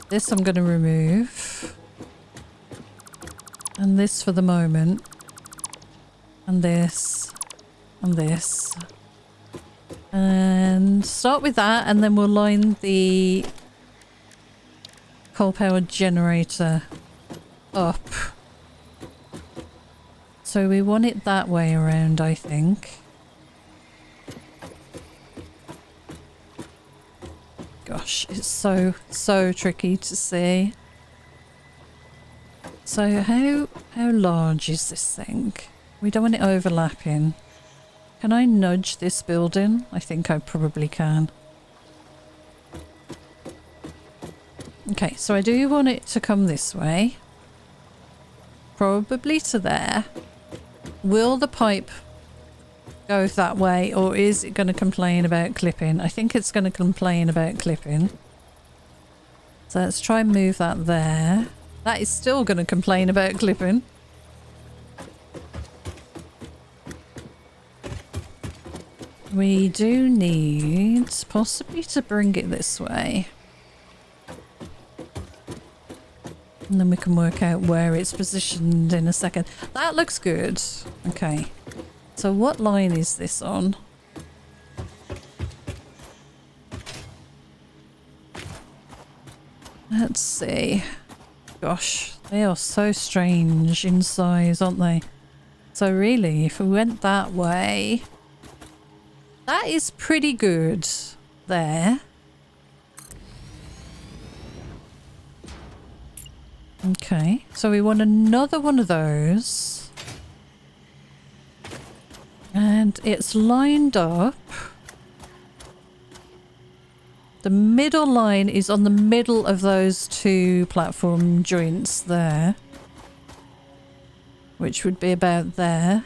This I'm gonna remove. And this for the moment. And this. And this. And start with that and then we'll line the coal-powered generator up. So we want it that way around, I think. Gosh, it's so tricky to see. So how large is this thing? We don't want it overlapping. Can I nudge this building? I think I probably can. Okay, so I do want it to come this way. Probably to there. Will the pipe go that way or is it going to complain about clipping? I think it's going to complain about clipping. So let's try and move that there. That is still going to complain about clipping. We do need possibly to bring it this way. And then we can work out where it's positioned in a second. That looks good. Okay. So what line is this on? Let's see. Gosh, they are so strange in size, aren't they? So really, if we went that way... That is pretty good there. Okay, so we want another one of those. And it's lined up. The middle line is on the middle of those two platform joints there. Which would be about there.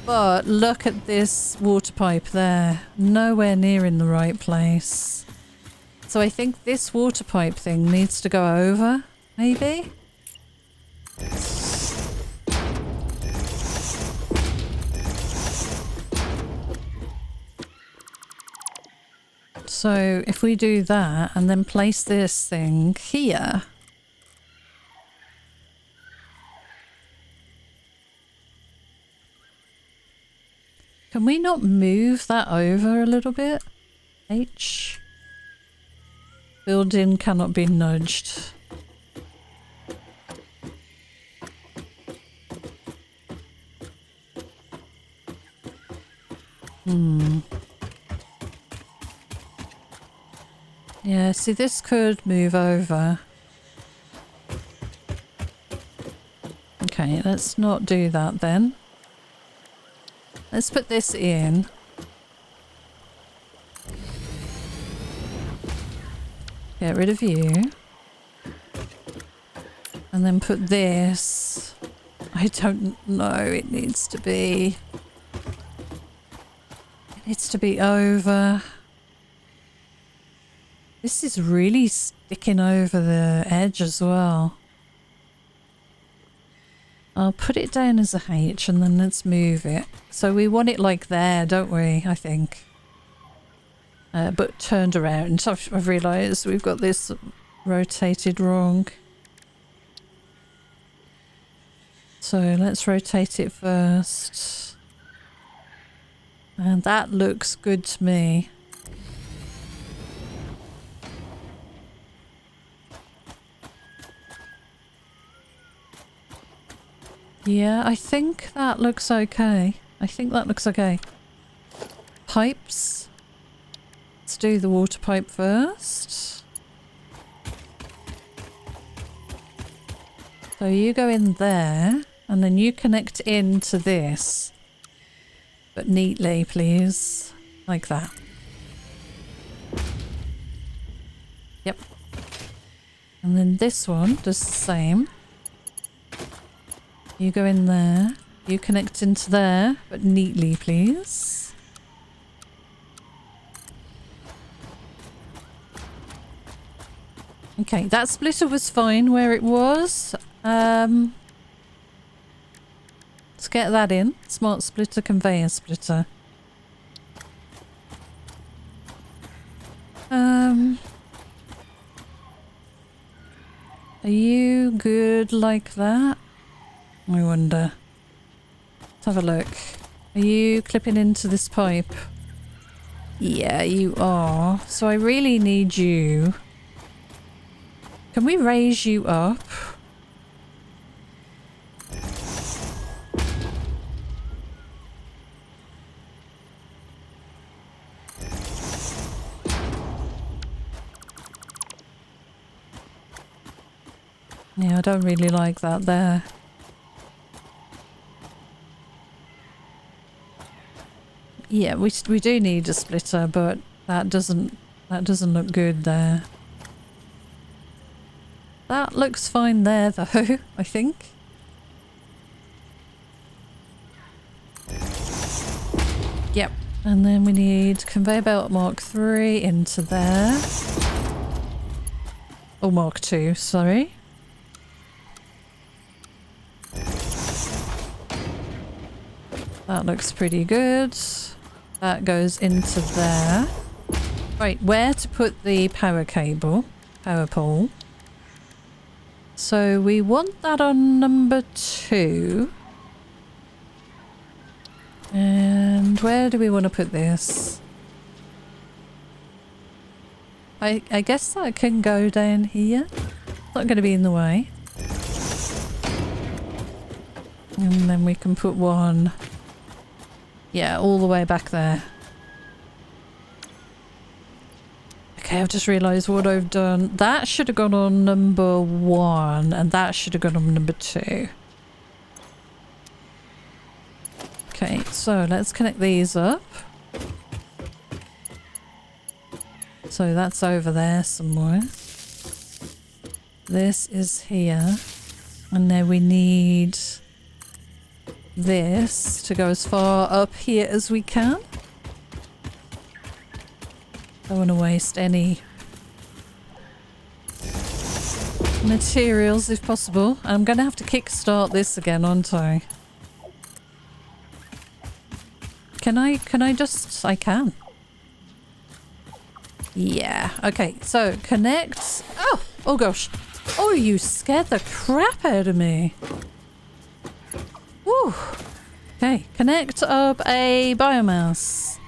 But look at this water pipe there. Nowhere near in the right place. So I think this water pipe thing needs to go over, maybe? So if we do that and then place this thing here. Can we not move that over a little bit? H. Building cannot be nudged. Yeah, see, this could move over. Okay, let's not do that then. Let's put this in. Get rid of you. And then put this. I don't know, it needs to be... It needs to be over. This is really sticking over the edge as well. I'll put it down as a H and then let's move it. So we want it like there, don't we? I think. But turned around. I've realised we've got this rotated wrong. So let's rotate it first. And that looks good to me. Yeah, I think that looks okay. I think that looks okay. Pipes. Let's do the water pipe first. So you go in there, and then you connect into this. But neatly, please. Like that. Yep. And then this one does the same. You go in there, you connect into there, but neatly, please. Okay, that splitter was fine where it was. Let's get that in. Smart splitter, conveyor splitter. Are you good like that? I wonder. Let's have a look. Are you clipping into this pipe? Yeah, you are. So I really need you. Can we raise you up? Yeah, I don't really like that there. Yeah, we do need a splitter, but that doesn't look good there. That looks fine there though, I think. Yep. And then we need conveyor belt Mark 3 into there. Oh, Mark 2, sorry. That looks pretty good. That goes into there. Right, where to put the power cable, power pole. So we want that on number 2. And where do we want to put this? I guess that can go down here. It's not going to be in the way. And then we can put one... Yeah, all the way back there. Okay, I've just realised what I've done. That should have gone on number 1, and that should have gone on number 2. Okay, so let's connect these up. So that's over there somewhere. This is here. And then we need... this to go as far up here as we can. Don't want to waste any materials if possible. I'm going to have to kickstart this again, aren't I? Can I just... I can. Yeah, okay, so connect. Oh gosh. Oh, you scared the crap out of me. Woo. Okay, connect up a biomass.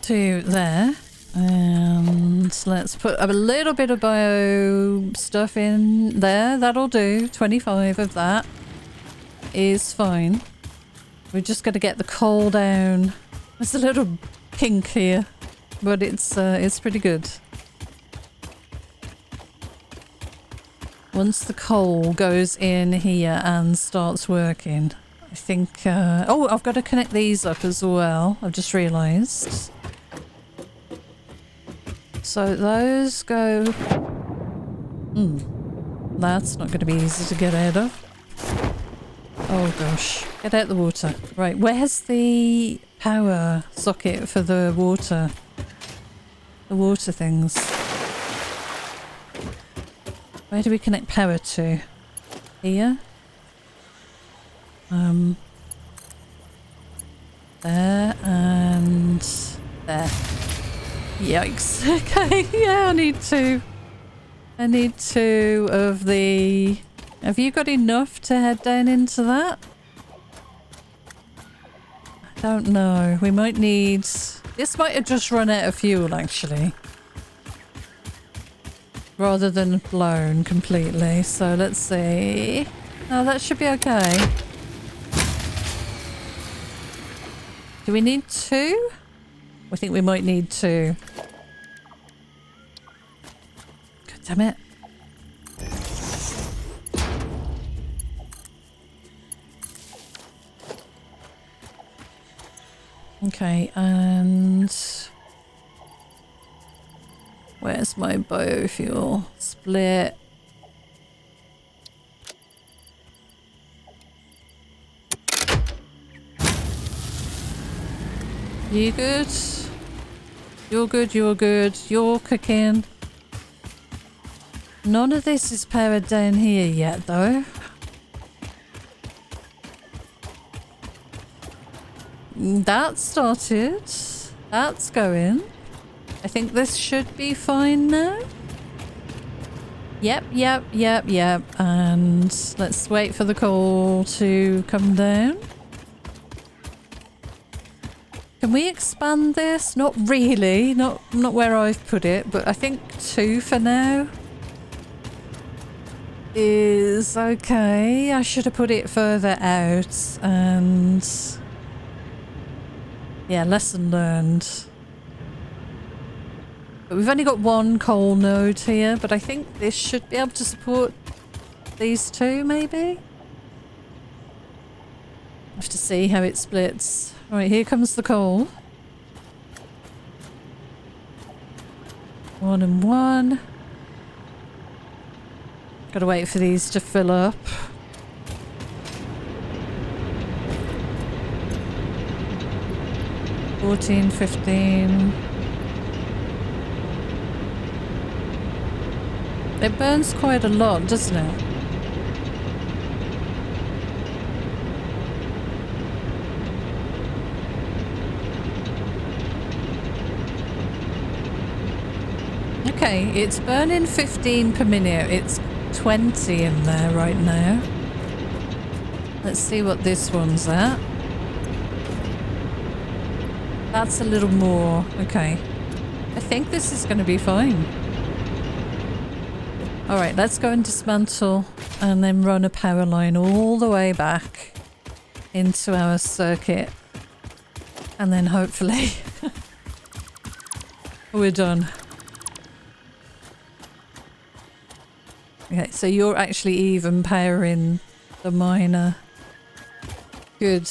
To there. And let's put a little bit of bio stuff in there. That'll do. 25 of that is fine. We're just going to get the coal down. There's a little kink here, but it's pretty good. Once the coal goes in here and starts working, I think... oh, I've got to connect these up as well. I've just realised. So those go... That's not going to be easy to get out of. Oh gosh. Get out the water. Right, where's the power socket for the water? The water things. Where do we connect power to? Here? There and there. Yikes. Okay, yeah, I need two. I need two of the... Have you got enough to head down into that? I don't know. We might need... This might have just run out of fuel, actually. Rather than blown completely. So let's see. Oh, that should be okay. Do we need two? I think we might need two. God damn it. Okay, and where's my biofuel split? You good? You're good, you're good. You're cooking. None of this is powered down here yet, though. That started. That's going. I think this should be fine now. Yep. And let's wait for the coal to come down. Can we expand this? Not really. Not where I've put it, but I think 2 for now is okay. I should have put it further out and... Yeah, lesson learned. But we've only got 1 coal node here, but I think this should be able to support these 2, maybe? Have to see how it splits. Right, here comes the coal. 1 and 1. Gotta wait for these to fill up. $14, $15. It burns quite a lot, doesn't it? Okay, it's burning 15 per minute. It's 20 in there right now. Let's see what this one's at. That's a little more. Okay. I think this is going to be fine. Alright, let's go and dismantle and then run a power line all the way back into our circuit. And then hopefully we're done. Okay, so you're actually even powering the miner. Good.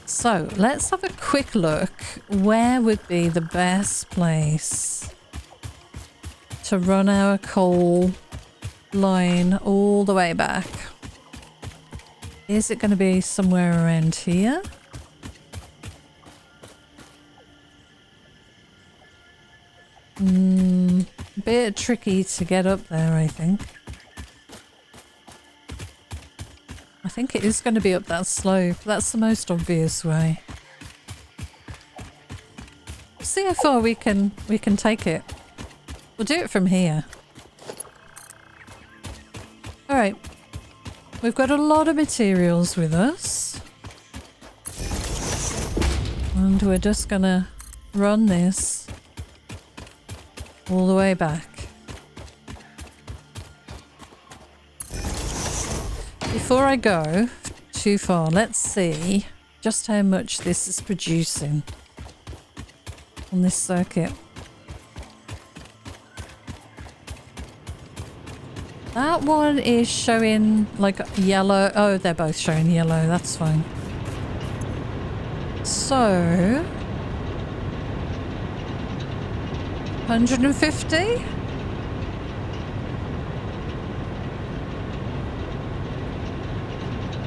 So, let's have a quick look. Where would be the best place to run our coal line all the way back? Is it going to be somewhere around here? A bit tricky to get up there, I think. I think it is going to be up that slope. That's the most obvious way. See how far we can take it. We'll do it from here. Alright. We've got a lot of materials with us. And we're just gonna run this all the way back. Before I go too far, let's see just how much this is producing on this circuit. That one is showing like yellow. Oh, they're both showing yellow. That's fine. So 150?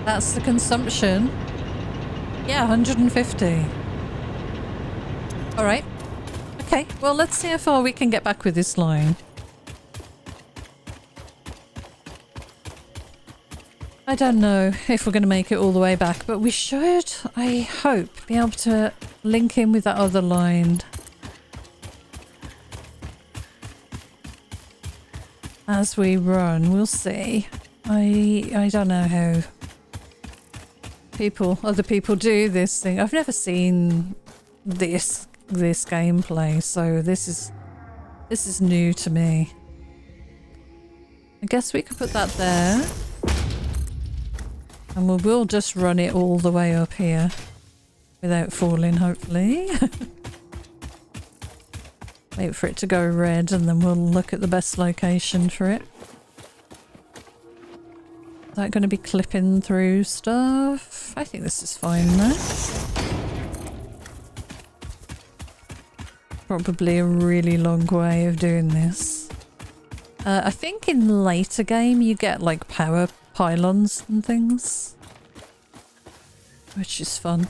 That's the consumption. Yeah, 150. Alright. Okay, well let's see how far we can get back with this line. I don't know if we're going to make it all the way back, but we should, I hope, be able to link in with that other line as we run. We'll see. I don't know how other people do this thing. I've never seen this gameplay, so this is new to me. I guess we could put that there. And we'll just run it all the way up here without falling, hopefully. Wait for it to go red and then we'll look at the best location for it. Is that going to be clipping through stuff? I think this is fine though. Probably a really long way of doing this. I think in later game you get like power pylons and things, which is fun.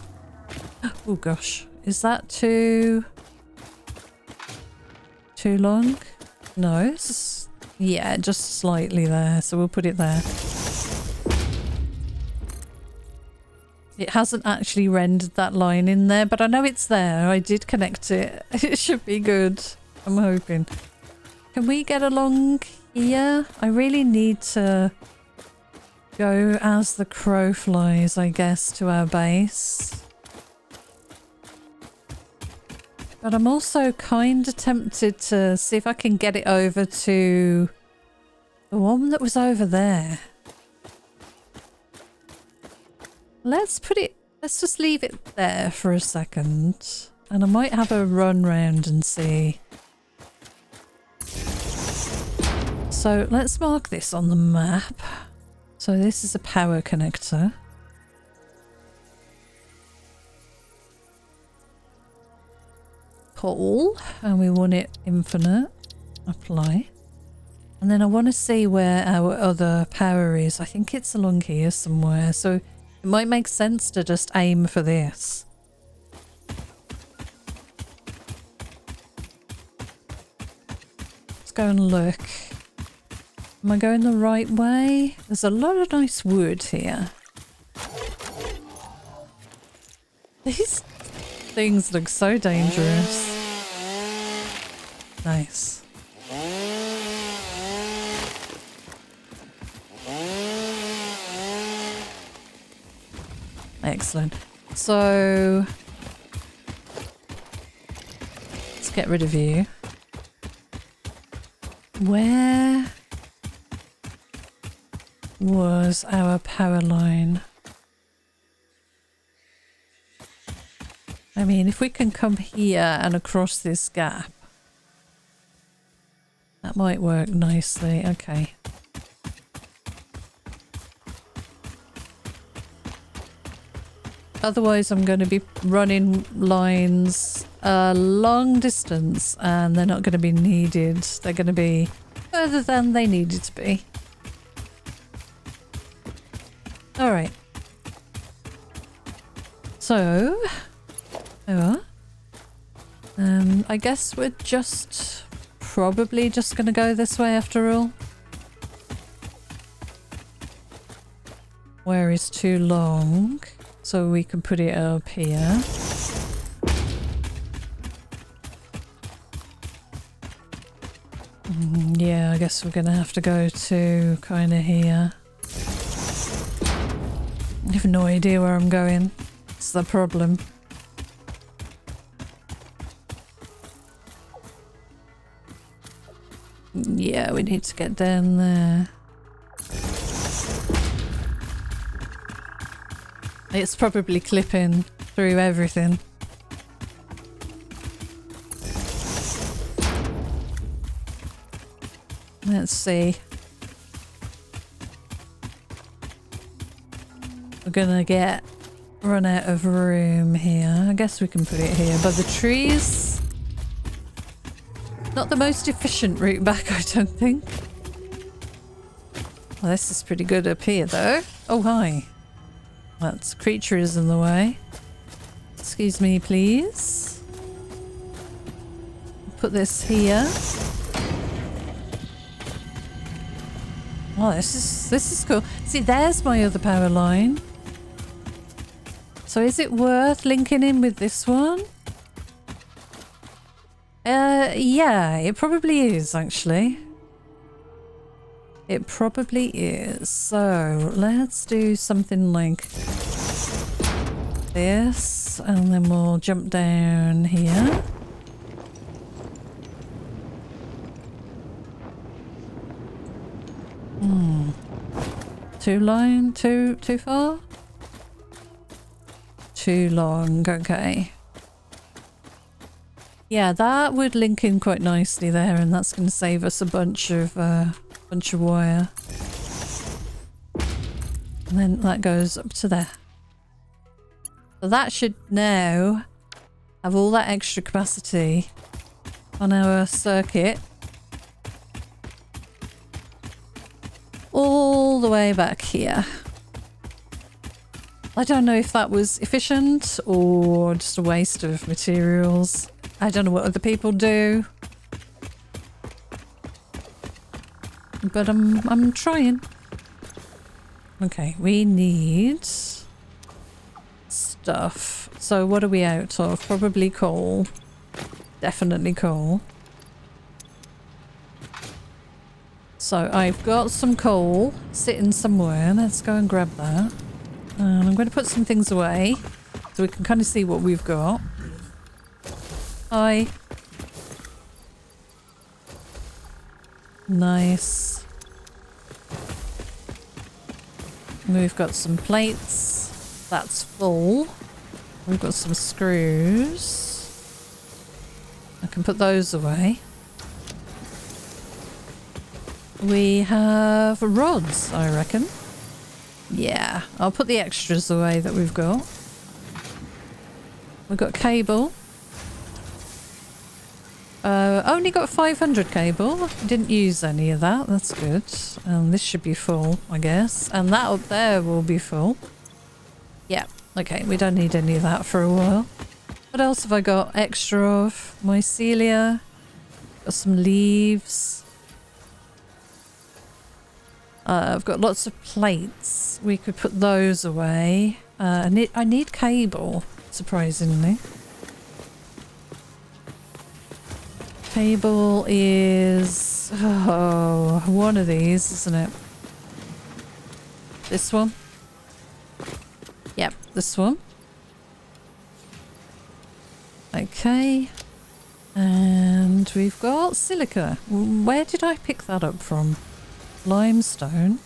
Oh gosh, is that too long? No, it's just, yeah, just slightly there, so we'll put it there. It hasn't actually rendered that line in there, but I know it's there. I did connect it. It should be good, I'm hoping. Can we get along here? I really need to go as the crow flies, I guess, to our base. But I'm also kind of tempted to see if I can get it over to the one that was over there. Let's just leave it there for a second. And I might have a run round and see. So let's mark this on the map. So this is a power connector. Cool. And we want it infinite. Apply. And then I want to see where our other power is. I think it's along here somewhere. So it might make sense to just aim for this. Let's go and look. Am I going the right way? There's a lot of nice wood here. These things look so dangerous. Nice. Excellent. So let's get rid of you. Where was our power line? I mean, if we can come here and across this gap, that might work nicely. Okay. Otherwise, I'm going to be running lines a long distance and they're not going to be needed. They're going to be further than they needed to be. All right. So, I guess we're probably just going to go this way after all. wire is too long, so we can put it up here. Yeah, I guess we're gonna have to go to kind of here. I have no idea where I'm going. It's the problem. Yeah, we need to get down there. It's probably clipping through everything. Let's see. We're gonna run out of room here. I guess we can put it here, but the trees, not the most efficient route back, I don't think. Well, this is pretty good up here though. Oh, hi. That creature is in the way. Excuse me, please. Put this here. Oh, this is cool. See, there's my other power line. So is it worth linking in with this one? Yeah, it probably is actually. It probably is. So let's do something like this, and then we'll jump down here. Too far? Too long, okay. Yeah, that would link in quite nicely there, and that's going to save us a bunch of wire. And then that goes up to there. So that should now have all that extra capacity on our circuit. All the way back here. I don't know if that was efficient or just a waste of materials. I don't know what other people do. But I'm trying. Okay, we need stuff. So what are we out of? Probably coal. Definitely coal. So I've got some coal sitting somewhere. Let's go and grab that. I'm going to put some things away so we can kind of see what we've got. Hi. Nice. We've got some plates. That's full. We've got some screws. I can put those away. We have rods, I reckon. Yeah, I'll put the extras away that we've got. We've got cable. Only got 500 cable. Didn't use any of that. That's good. And this should be full, I guess. And that up there will be full. Yeah, okay. We don't need any of that for a while. What else have I got extra of? Mycelia. Got some leaves. I've got lots of plates. We could put those away. I need cable, surprisingly. Cable is... oh, one of these, isn't it? This one? Yep, this one. Okay. And we've got silica. Where did I pick that up from? Limestone.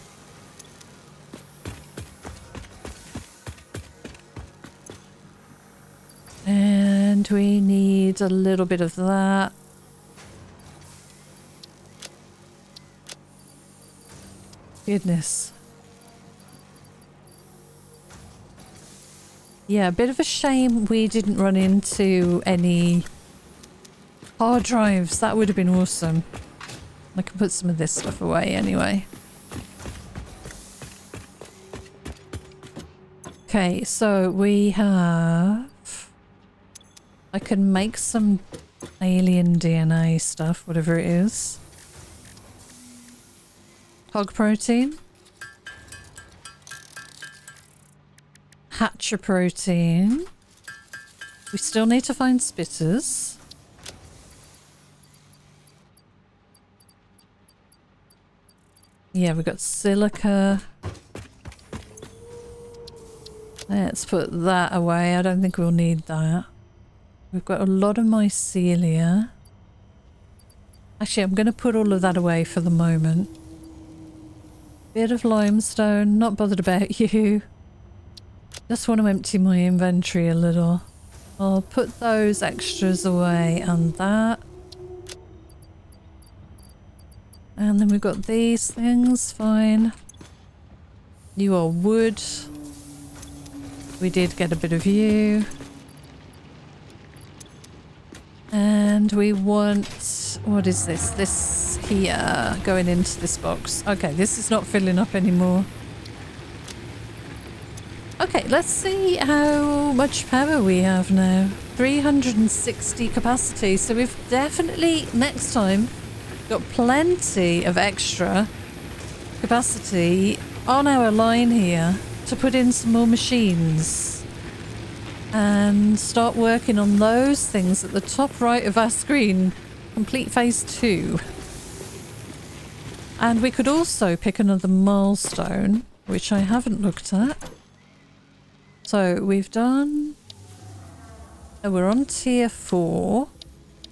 And we need a little bit of that. Goodness. Yeah, a bit of a shame we didn't run into any hard drives. That would have been awesome. I can put some of this stuff away anyway. Okay, so we have... I can make some alien DNA stuff, whatever it is. Hog protein. Hatcher protein. We still need to find spitters. Yeah, we've got silica. Let's put that away. I don't think we'll need that. We've got a lot of mycelia. Actually, I'm going to put all of that away for the moment. Bit of limestone. Not bothered about you. Just want to empty my inventory a little. I'll put those extras away and that. And then we've got these things, fine. You are wood. We did get a bit of you. And we want... what is this? This here, going into this box. Okay, this is not filling up anymore. Okay, let's see how much power we have now. 360 capacity, so we've definitely, next time, got plenty of extra capacity on our line here to put in some more machines and start working on those things at the top right of our screen. Complete phase 2. And we could also pick another milestone, which I haven't looked at. So we've done... oh, we're on tier 4.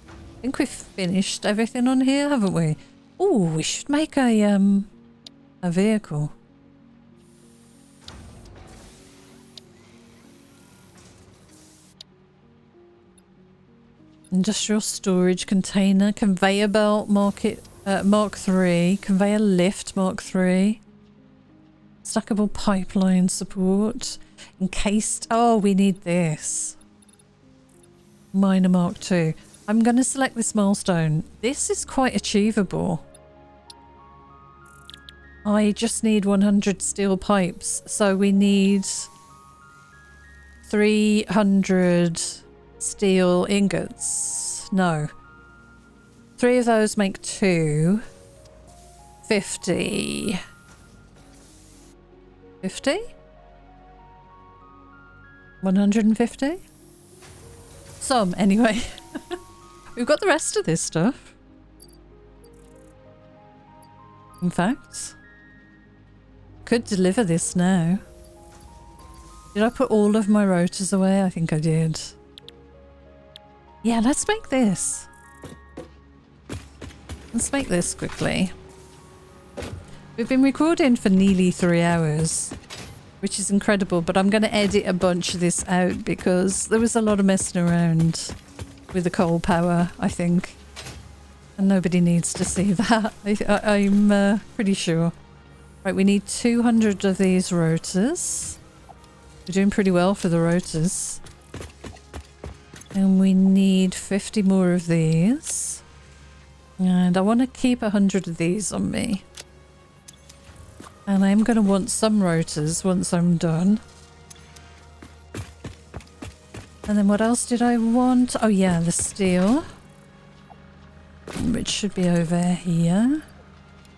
I think we've finished everything on here, haven't we? Oh, we should make a vehicle. Industrial storage container, conveyor belt Mark 3, conveyor lift Mark 3, stackable pipeline support, encased. Oh, we need this. Miner Mark 2. I'm going to select this milestone. This is quite achievable. I just need 100 steel pipes, so we need 300 steel ingots. No. 3 of those make 2. 50. 50? 150? Some, anyway. We've got the rest of this stuff. In fact, could deliver this now. Did I put all of my rotors away? I think I did. Yeah, let's make this. Let's make this quickly. We've been recording for nearly 3 hours, which is incredible, but I'm going to edit a bunch of this out because there was a lot of messing around with the coal power, I think. And nobody needs to see that. I'm pretty sure. Right, we need 200 of these rotors. We're doing pretty well for the rotors. And we need 50 more of these. And I want to keep 100 of these on me. And I'm going to want some rotors once I'm done. And then what else did I want? Oh yeah, the steel. Which should be over here.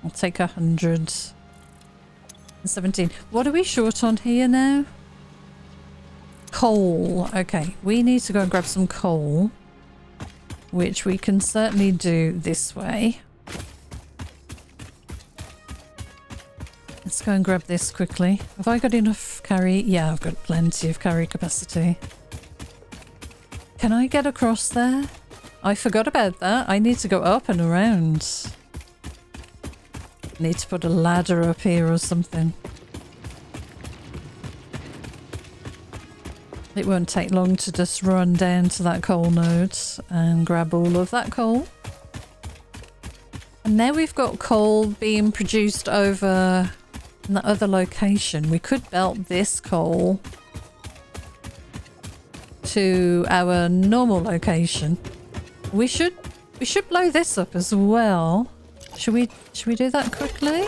I'll take 117. What are we short on here now? Coal. Okay, we need to go and grab some coal. Which we can certainly do this way. Let's go and grab this quickly. Have I got enough carry? Yeah, I've got plenty of carry capacity. Can I get across there? I forgot about that. I need to go up and around. Need to put a ladder up here or something. It won't take long to just run down to that coal node and grab all of that coal. And now we've got coal being produced over in the other location. We could belt this coal to our normal location. We should blow this up as well. Should we do that quickly?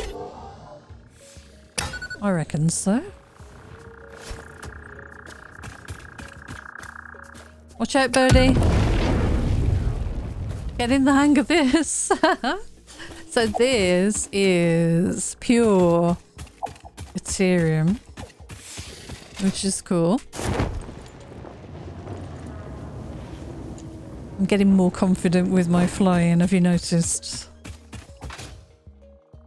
I reckon so. Watch out, birdie. Get in the hang of this. So this is pure Ethereum. which is cool. I'm getting more confident with my flying, have you noticed?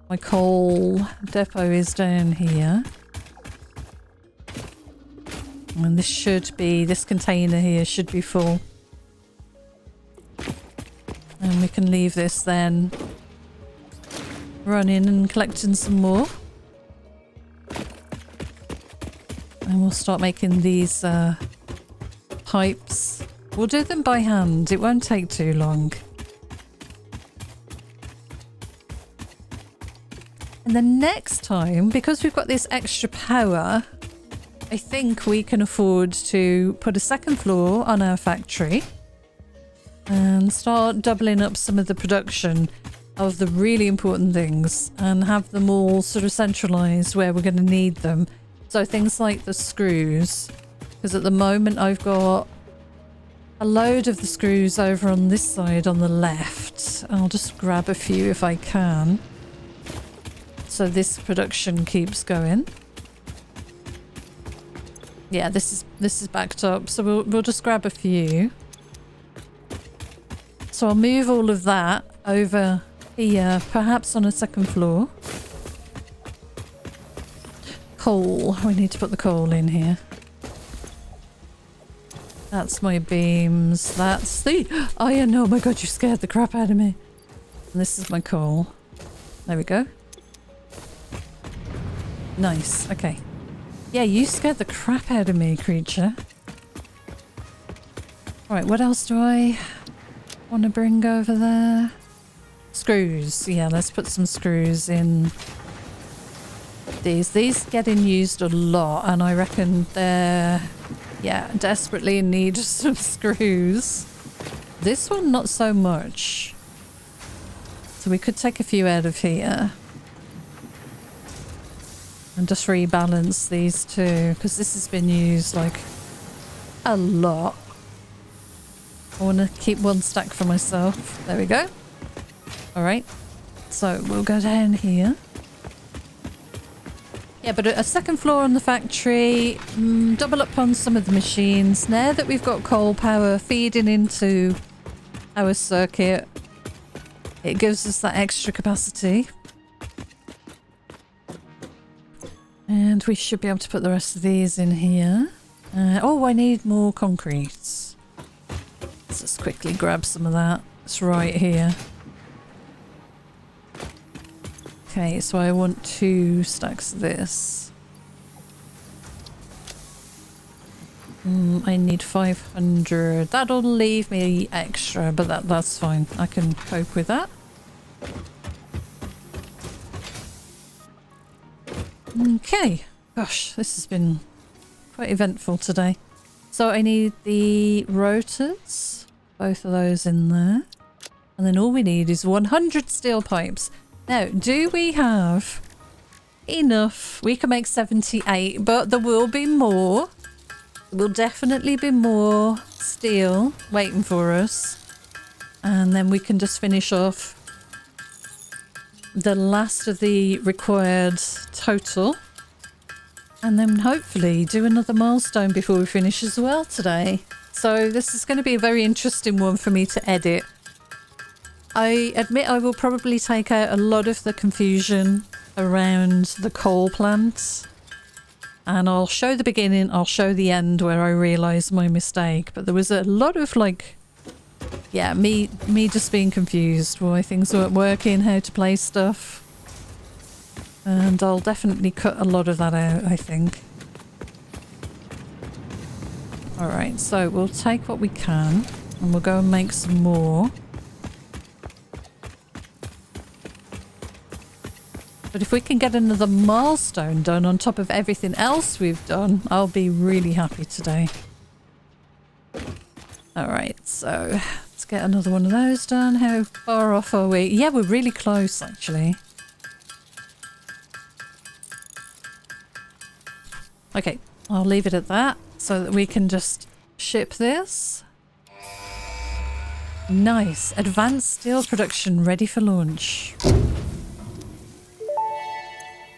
My coal depot is down here. And this container here should be full. And we can leave this then running and collecting some more. And we'll start making these pipes. We'll do them by hand. It won't take too long. And the next time, because we've got this extra power, I think we can afford to put a second floor on our factory and start doubling up some of the production of the really important things and have them all sort of centralized where we're going to need them. So things like the screws, because at the moment I've got a load of the screws over on this side on the left. I'll just grab a few if I can. So this production keeps going. Yeah, this is backed up, so we'll just grab a few. So I'll move all of that over here, perhaps on a second floor. Coal. We need to put the coal in here. That's my beams. That's the iron. Oh my god, you scared the crap out of me. And this is my coal. There we go. Nice. Okay. Yeah, you scared the crap out of me, creature. Alright, what else do I want to bring over there? Screws. Yeah, let's put some screws in these. These getting used a lot, and I reckon they're, yeah, desperately in need of some screws. This one, not so much. So we could take a few out of here. And just rebalance these two, because this has been used like a lot. I want to keep one stack for myself. There we go. Alright. So we'll go down here. Yeah, but a second floor on the factory, double up on some of the machines. Now that we've got coal power feeding into our circuit, it gives us that extra capacity. And we should be able to put the rest of these in here. Oh, I need more concrete. Let's just quickly grab some of that. It's right here. Okay, so I want 2 stacks of this. I need 500. That'll leave me extra, but that's fine. I can cope with that. Okay. Gosh, this has been quite eventful today. So I need the rotors. Both of those in there. And then all we need is 100 steel pipes. Now, do we have enough? We can make 78, but there will be more. There will definitely be more steel waiting for us. And then we can just finish off the last of the required total, and then hopefully do another milestone before we finish as well today. So this is going to be a very interesting one for me to edit. I admit I will probably take out a lot of the confusion around the coal plant, and I'll show the beginning, I'll show the end where I realised my mistake, but there was a lot of like, yeah, me just being confused why things weren't working, how to play stuff. And I'll definitely cut a lot of that out, I think. Alright, so we'll take what we can and we'll go and make some more. But if we can get another milestone done on top of everything else we've done, I'll be really happy today. Alright, so let's get another one of those done. How far off are we? Yeah, we're really close, actually. Okay, I'll leave it at that so that we can just ship this. Nice. Advanced steel production ready for launch.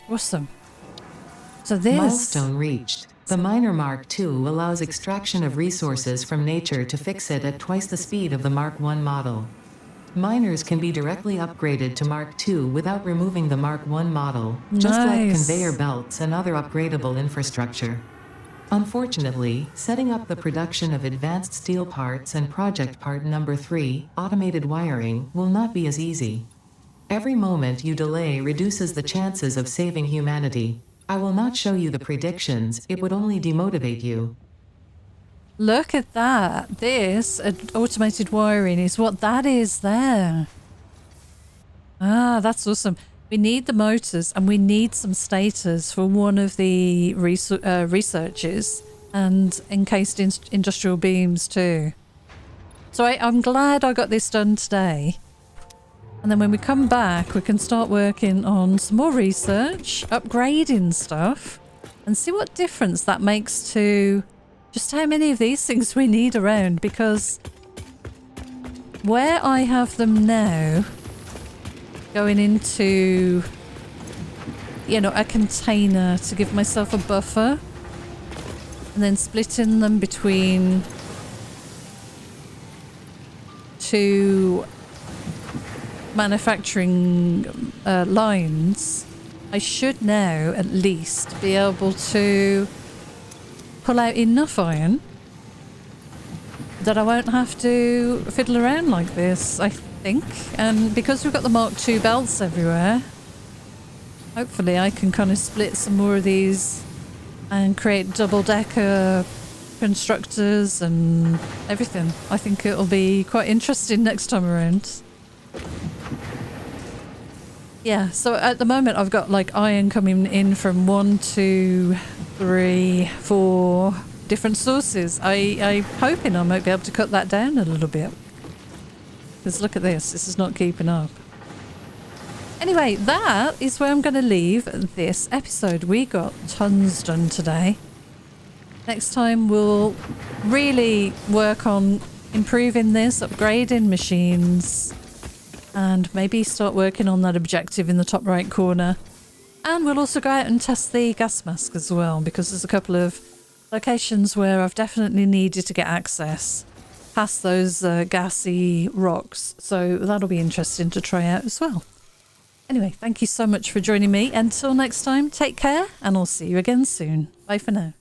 Awesome. So this... Milestone reached. The Miner Mark II allows extraction of resources from nature to fix it at twice the speed of the Mark I model. Miners can be directly upgraded to Mark II without removing the Mark I model, just like Nice. conveyor belts and other upgradable infrastructure. Unfortunately, setting up the production of advanced steel parts and project part number 3, automated wiring, will not be as easy. Every moment you delay reduces the chances of saving humanity. I will not show you the predictions, it would only demotivate you. Look at that. This automated wiring is what that is there. Ah, that's awesome. We need the motors and we need some stators for one of the researches and encased industrial beams too. So I'm glad I got this done today. And then when we come back, we can start working on some more research, upgrading stuff, and see what difference that makes to just how many of these things we need around, because where I have them now going into, you know, a container to give myself a buffer and then splitting them between two manufacturing lines, I should now at least be able to pull out enough iron that I won't have to fiddle around like this, I think. And because we've got the Mark II belts everywhere, hopefully I can kind of split some more of these and create double-decker constructors and everything. I think it'll be quite interesting next time around. Yeah, so at the moment I've got like iron coming in from 1, 2, 3, 4 different sources. I'm hoping I might be able to cut that down a little bit. Because look at this is not keeping up. Anyway, that is where I'm going to leave this episode. We got tons done today. Next time we'll really work on improving this, upgrading machines, and maybe start working on that objective in the top right corner. And we'll also go out and test the gas mask as well, because there's a couple of locations where I've definitely needed to get access past those gassy rocks. So that'll be interesting to try out as well. Anyway, thank you so much for joining me. Until next time, take care, and I'll see you again soon. Bye for now.